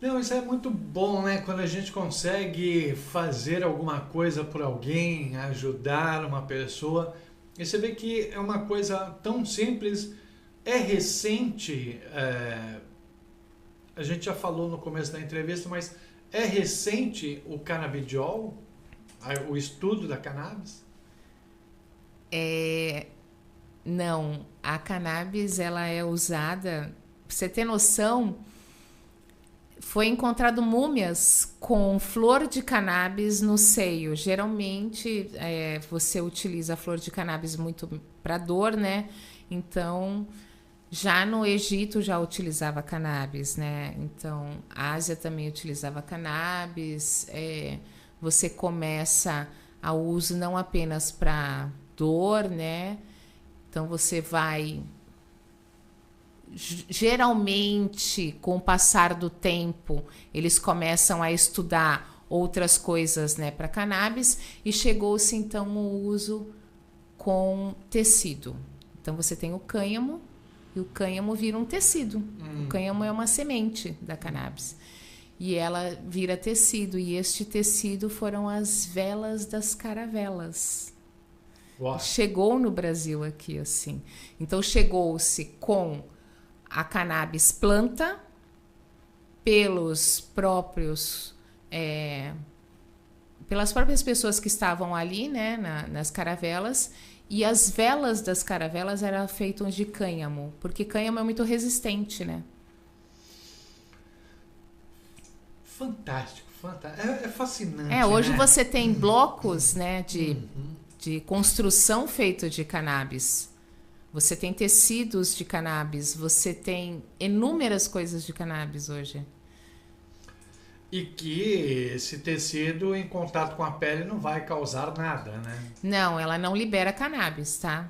Speaker 1: Não, isso é muito bom, né? Quando a gente consegue fazer alguma coisa por alguém, ajudar uma pessoa. E você vê que é uma coisa tão simples, é recente, a gente já falou no começo da entrevista, mas é recente o canabidiol, o estudo da cannabis?
Speaker 6: Não, a cannabis ela é usada, pra você ter noção, foi encontrado múmias com flor de cannabis no seio. Geralmente você utiliza a flor de cannabis muito para dor, né? Então, já no Egito já utilizava cannabis, né? Então, a Ásia também utilizava cannabis. Você começa a uso não apenas para dor, né? Então, você vai... Geralmente, com o passar do tempo, eles começam a estudar outras coisas, né, para cannabis, e chegou-se então o uso com tecido. Então você tem o cânhamo, e o cânhamo vira um tecido. O cânhamo é uma semente da cannabis. E ela vira tecido, e este tecido foram as velas das caravelas.
Speaker 1: Uau.
Speaker 6: Chegou no Brasil aqui, assim. Então chegou-se com a cannabis planta, pelas próprias pessoas que estavam ali, né, nas caravelas, e as velas das caravelas eram feitas de cânhamo, porque cânhamo é muito resistente, né?
Speaker 1: Fantástico, fantástico. É fascinante.
Speaker 6: Hoje
Speaker 1: né?
Speaker 6: você tem blocos, né, de construção feito de cannabis. Você tem tecidos de cannabis, você tem inúmeras coisas de cannabis hoje.
Speaker 1: E que esse tecido em contato com a pele não vai causar nada, né?
Speaker 6: Não, ela não libera cannabis, tá?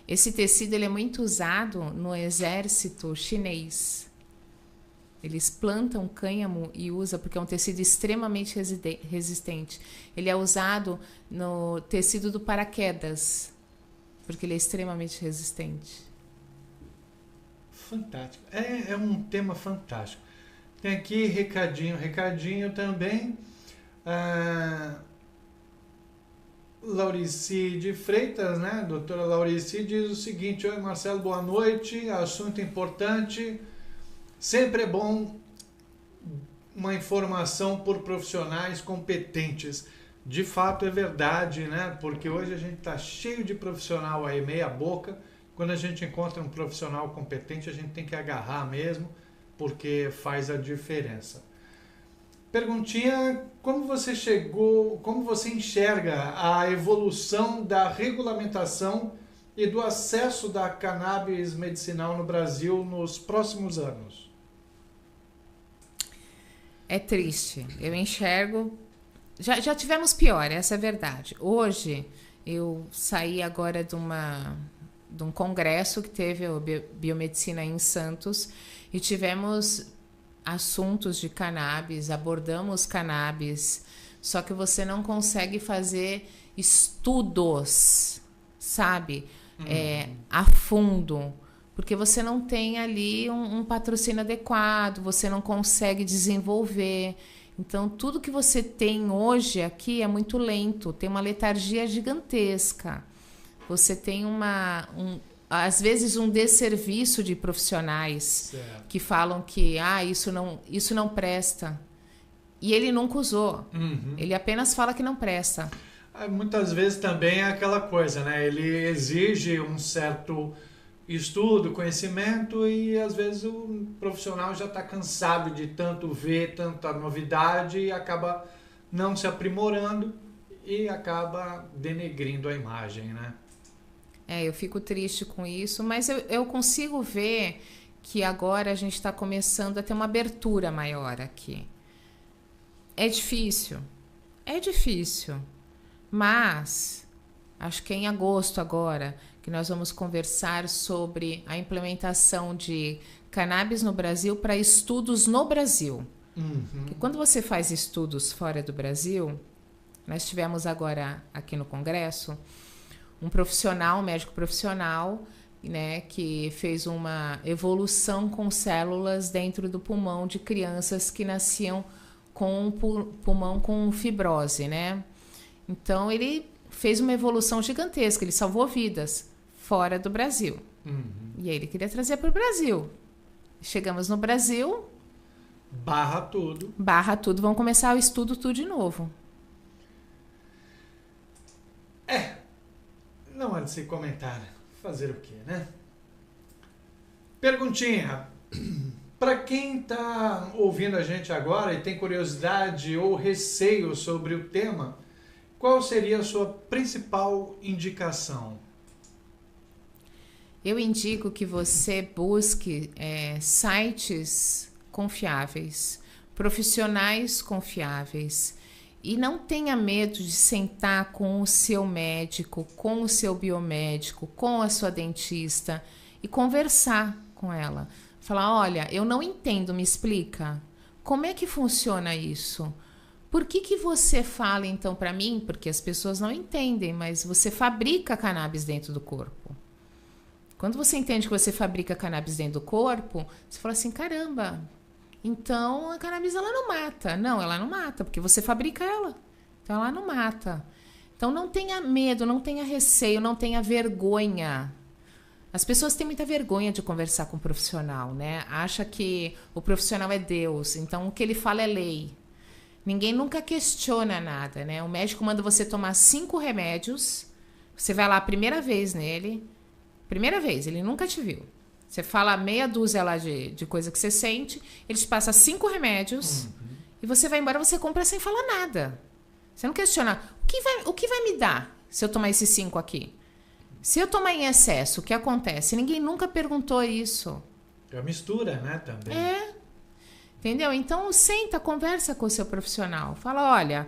Speaker 6: Esse tecido ele é muito usado no exército chinês. Eles plantam cânhamo e usam porque é um tecido extremamente resistente. Ele é usado no tecido do paraquedas, porque ele é extremamente resistente.
Speaker 1: Fantástico. É um tema fantástico. Tem aqui recadinho também. Laurici de Freitas, né? Doutora Laurici diz o seguinte: oi Marcelo, boa noite, assunto importante. Sempre é bom uma informação por profissionais competentes. De fato é verdade, né? Porque hoje a gente está cheio de profissional aí meia boca. Quando a gente encontra um profissional competente, a gente tem que agarrar mesmo, porque faz a diferença. Perguntinha: como você enxerga a evolução da regulamentação e do acesso da cannabis medicinal no Brasil nos próximos anos?
Speaker 6: É triste. Eu enxergo... Já tivemos pior, essa é a verdade. Hoje, eu saí agora de um congresso que teve a Biomedicina em Santos e tivemos assuntos de cannabis, abordamos cannabis, só que você não consegue fazer estudos, sabe? A fundo, porque você não tem ali um patrocínio adequado, você não consegue desenvolver. Então, tudo que você tem hoje aqui é muito lento, tem uma letargia gigantesca. Você tem às vezes um desserviço de profissionais
Speaker 1: Certo.
Speaker 6: que falam que isso não presta. E ele nunca usou. Ele apenas fala que não presta.
Speaker 1: Muitas vezes também é aquela coisa, né? Ele exige um certo estudo, conhecimento, e às vezes o profissional já está cansado de tanto ver, tanta novidade, e acaba não se aprimorando e acaba denegrindo a imagem, né?
Speaker 6: Eu fico triste com isso, mas eu consigo ver que agora a gente está começando a ter uma abertura maior aqui. É difícil, mas acho que é em agosto agora que nós vamos conversar sobre a implementação de cannabis no Brasil para estudos no Brasil. Porque quando você faz estudos fora do Brasil, nós tivemos agora aqui no Congresso um profissional, um médico profissional, né, que fez uma evolução com células dentro do pulmão de crianças que nasciam com pulmão com fibrose, né? Então ele fez uma evolução gigantesca, ele salvou vidas fora do Brasil. E aí ele queria trazer para o Brasil. Chegamos no Brasil,
Speaker 1: barra tudo,
Speaker 6: vamos começar o estudo tudo de novo.
Speaker 1: Não há de se comentar. Fazer o quê, né? Perguntinha. Para quem está ouvindo a gente agora e tem curiosidade ou receio sobre o tema, qual seria a sua principal indicação?
Speaker 6: Eu indico que você busque sites confiáveis, profissionais confiáveis. E não tenha medo de sentar com o seu médico, com o seu biomédico, com a sua dentista e conversar com ela. Falar, olha, eu não entendo, me explica. Como é que funciona isso? Por que você fala então para mim? Porque as pessoas não entendem, mas você fabrica cannabis dentro do corpo. Quando você entende que você fabrica cannabis dentro do corpo, você fala assim, caramba, então a cannabis ela não mata. Não, ela não mata, porque você fabrica ela. Então ela não mata. Então não tenha medo, não tenha receio, não tenha vergonha. As pessoas têm muita vergonha de conversar com um profissional, né? Acha que o profissional é Deus, então o que ele fala é lei. Ninguém nunca questiona nada, né? O médico manda você tomar 5 remédios, você vai lá a primeira vez nele, primeira vez, ele nunca te viu. Você fala meia dúzia lá de coisa que você sente, ele te passa 5 remédios e você vai embora, você compra sem falar nada. Você não questiona, o que vai me dar se eu tomar esses 5 aqui? Se eu tomar em excesso, o que acontece? Ninguém nunca perguntou isso.
Speaker 1: É a mistura, né, também.
Speaker 6: Entendeu? Então, senta, conversa com o seu profissional. Fala, olha,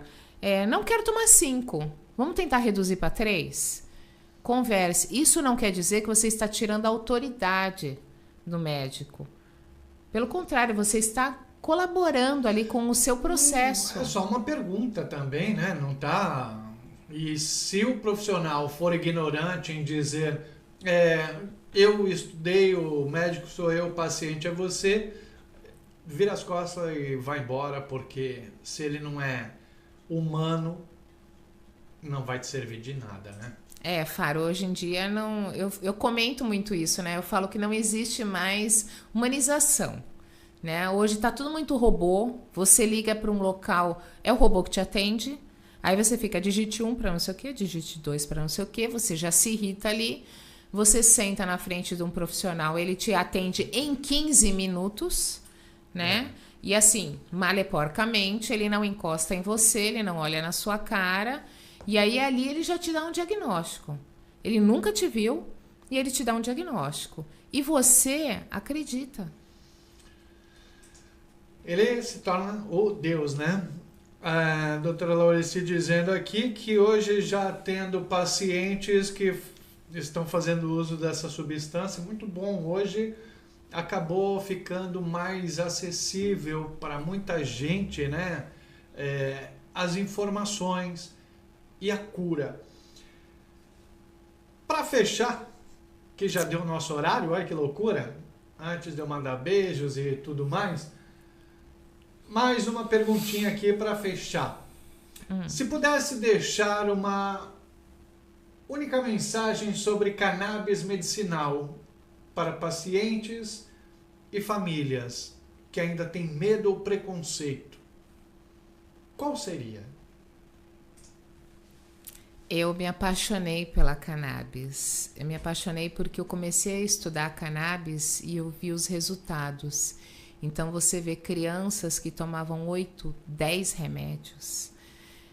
Speaker 6: não quero tomar 5. Vamos tentar reduzir para 3? Converse. Isso não quer dizer que você está tirando a autoridade do médico. Pelo contrário, você está colaborando ali com o seu processo.
Speaker 1: É só uma pergunta também, né? Não tá... E se o profissional for ignorante em dizer eu estudei, o médico sou eu, o paciente é você, vira as costas e vai embora, porque se ele não é humano, não vai te servir de nada, né?
Speaker 6: Faro, hoje em dia não, eu comento muito isso, né? Eu falo que não existe mais humanização, né? Hoje tá tudo muito robô, você liga para um local, é o robô que te atende, aí você fica, digite 1 para não sei o quê, digite 2 para não sei o quê, você já se irrita ali, você senta na frente de um profissional, ele te atende em 15 minutos, né? E assim, maleporcamente, ele não encosta em você, ele não olha na sua cara, e aí ali ele já te dá um diagnóstico. Ele nunca te viu e ele te dá um diagnóstico. E você acredita.
Speaker 1: Ele se torna o Deus, né? A doutora Laurici dizendo aqui que hoje já tendo pacientes que estão fazendo uso dessa substância, muito bom, hoje acabou ficando mais acessível para muita gente, né? As informações e a cura. Para fechar, que já deu o nosso horário, olha que loucura, antes de eu mandar beijos e tudo mais, mais uma perguntinha aqui para fechar. Se pudesse deixar uma única mensagem sobre cannabis medicinal para pacientes e famílias que ainda têm medo ou preconceito, qual seria?
Speaker 6: Eu me apaixonei pela cannabis. Eu me apaixonei porque eu comecei a estudar cannabis e eu vi os resultados. Então você vê crianças que tomavam 8, 10 remédios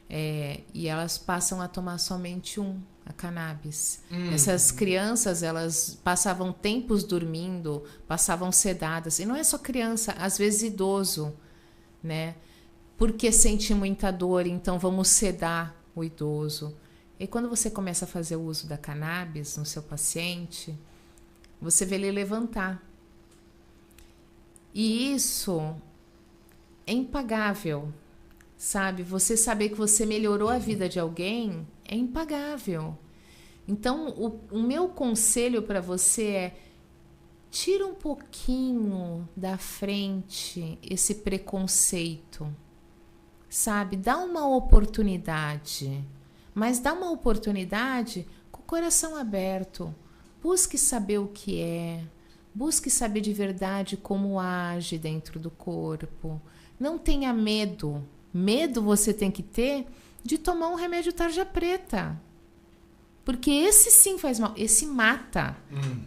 Speaker 6: e elas passam a tomar somente a cannabis. Essas crianças, elas passavam tempos dormindo, passavam sedadas. E não é só criança, às vezes idoso, né? Porque sente muita dor, então vamos sedar o idoso. E quando você começa a fazer o uso da cannabis no seu paciente, você vê ele levantar. E isso é impagável, sabe? Você saber que você melhorou a vida de alguém é impagável. Então, o meu conselho para você é: tira um pouquinho da frente esse preconceito, sabe? Dá uma oportunidade, mas dá uma oportunidade com o coração aberto. Busque saber o que é, busque saber de verdade como age dentro do corpo. Não tenha medo. Medo você tem que ter de tomar um remédio tarja preta. Porque esse sim faz mal, esse mata.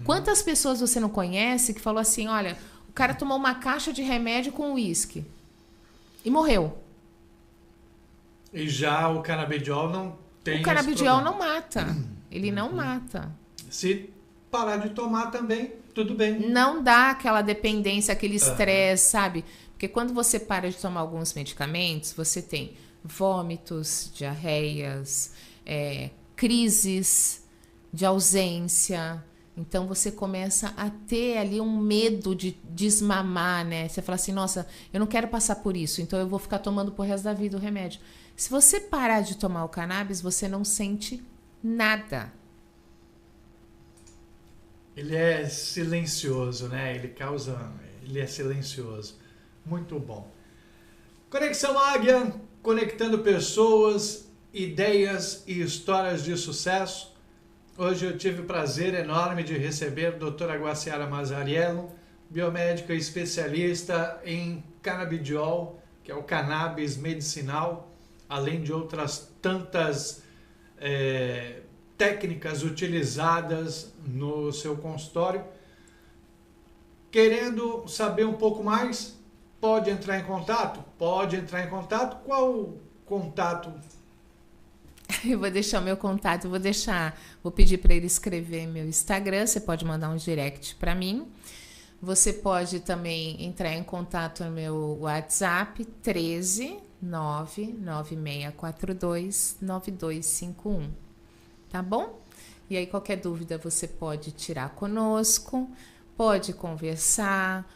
Speaker 6: Quantas pessoas você não conhece que falou assim, olha, o cara tomou uma caixa de remédio com uísque e morreu.
Speaker 1: E já o canabidiol não tem.
Speaker 6: O canabidiol não mata. Ele não mata.
Speaker 1: Se parar de tomar também, tudo bem.
Speaker 6: Não dá aquela dependência, aquele estresse, sabe? Porque quando você para de tomar alguns medicamentos, você tem vômitos, diarreias, crises de ausência. Então você começa a ter ali um medo de desmamar, né? Você fala assim, nossa, eu não quero passar por isso, então eu vou ficar tomando pro resto da vida o remédio. Se você parar de tomar o cannabis, você não sente nada.
Speaker 1: Ele é silencioso, né? Ele é silencioso. Muito bom. Conexão Águia, conectando pessoas, ideias e histórias de sucesso. Hoje eu tive o prazer enorme de receber a doutora Guaciara Mazzariello, biomédica especialista em canabidiol, que é o cannabis medicinal, além de outras tantas técnicas utilizadas no seu consultório. Querendo saber um pouco mais, pode entrar em contato? Pode entrar em contato. Qual o contato?
Speaker 6: Eu vou deixar o meu contato, vou pedir para ele escrever meu Instagram, você pode mandar um direct para mim. Você pode também entrar em contato no meu WhatsApp, 13 99642 9251. Tá bom? E aí qualquer dúvida você pode tirar conosco, pode conversar,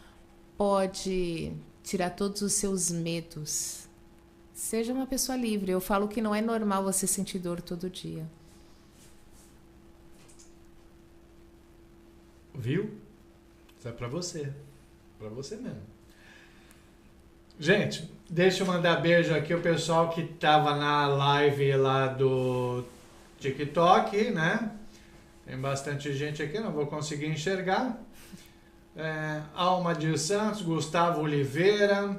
Speaker 6: pode tirar todos os seus medos. Seja uma pessoa livre. Eu falo que não é normal você sentir dor todo dia.
Speaker 1: Viu? Isso é pra você. Pra você mesmo. Gente, deixa eu mandar beijo aqui o pessoal que tava na live lá do TikTok, né? Tem bastante gente aqui, não vou conseguir enxergar. Alma de Santos, Gustavo Oliveira.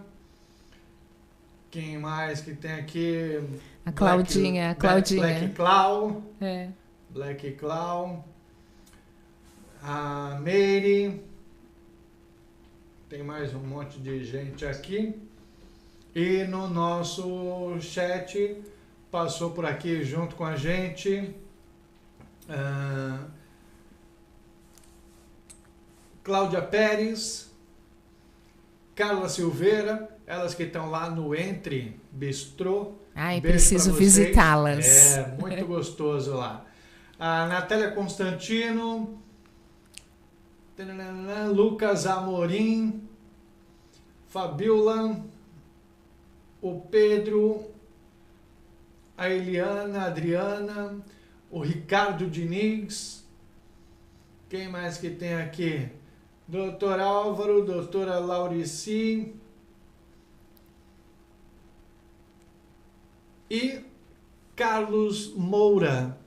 Speaker 1: Quem mais que tem aqui?
Speaker 6: A Claudinha.
Speaker 1: Black Clau.
Speaker 6: É.
Speaker 1: Black Clau. A Meire. Tem mais um monte de gente aqui. E no nosso chat passou por aqui junto com a gente Cláudia Pérez, Carla Silveira, elas que estão lá no Entre Bistrô.
Speaker 6: Ai, preciso visitá-las.
Speaker 1: É, muito gostoso lá. A Natália Constantino, Lucas Amorim, Fabiola, o Pedro, a Eliana, a Adriana, o Ricardo Diniz. Quem mais que tem aqui? Doutor Álvaro, doutora Laurici e Carlos Moura.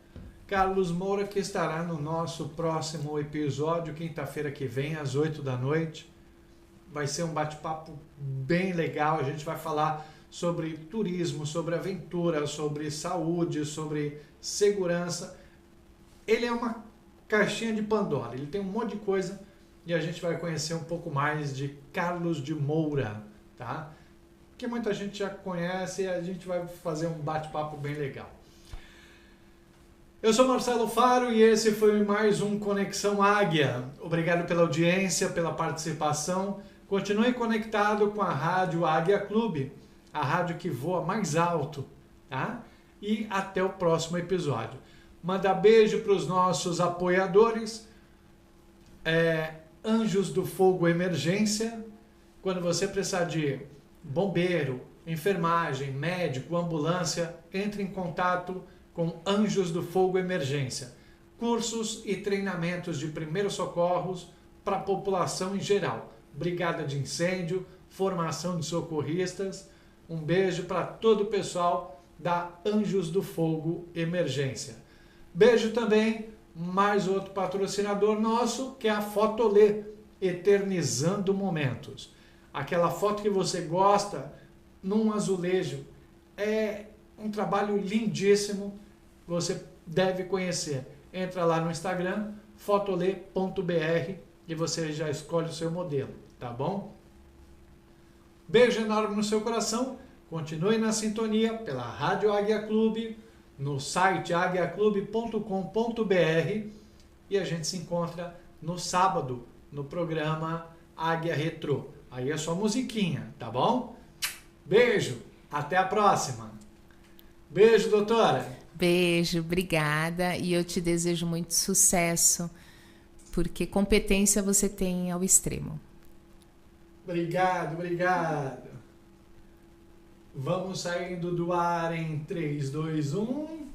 Speaker 1: Carlos Moura, que estará no nosso próximo episódio, quinta-feira que vem, às 8 da noite. Vai ser um bate-papo bem legal. A gente vai falar sobre turismo, sobre aventura, sobre saúde, sobre segurança. Ele é uma caixinha de Pandora. Ele tem um monte de coisa e a gente vai conhecer um pouco mais de Carlos de Moura, tá? Que muita gente já conhece e a gente vai fazer um bate-papo bem legal. Eu sou Marcelo Faro e esse foi mais um Conexão Águia. Obrigado pela audiência, pela participação. Continue conectado com a Rádio Águia Clube, a rádio que voa mais alto, tá? E até o próximo episódio. Manda beijo para os nossos apoiadores, Anjos do Fogo Emergência. Quando você precisar de bombeiro, enfermagem, médico, ambulância, entre em contato com Anjos do Fogo Emergência. Cursos e treinamentos de primeiros socorros para a população em geral. Brigada de incêndio, formação de socorristas. Um beijo para todo o pessoal da Anjos do Fogo Emergência. Beijo também, mais outro patrocinador nosso, que é a Fotolê, eternizando momentos. Aquela foto que você gosta num azulejo. É um trabalho lindíssimo, você deve conhecer. Entra lá no Instagram, fotolê.br, e você já escolhe o seu modelo, tá bom? Beijo enorme no seu coração. Continue na sintonia pela Rádio Águia Clube, no site aguiaclube.com.br, e a gente se encontra no sábado no programa Águia Retrô. Aí é só musiquinha, tá bom? Beijo, até a próxima. Beijo, doutora.
Speaker 6: Beijo, obrigada. E eu te desejo muito sucesso, porque competência você tem ao extremo.
Speaker 1: Obrigado, obrigado. Vamos saindo do ar em 3, 2, 1...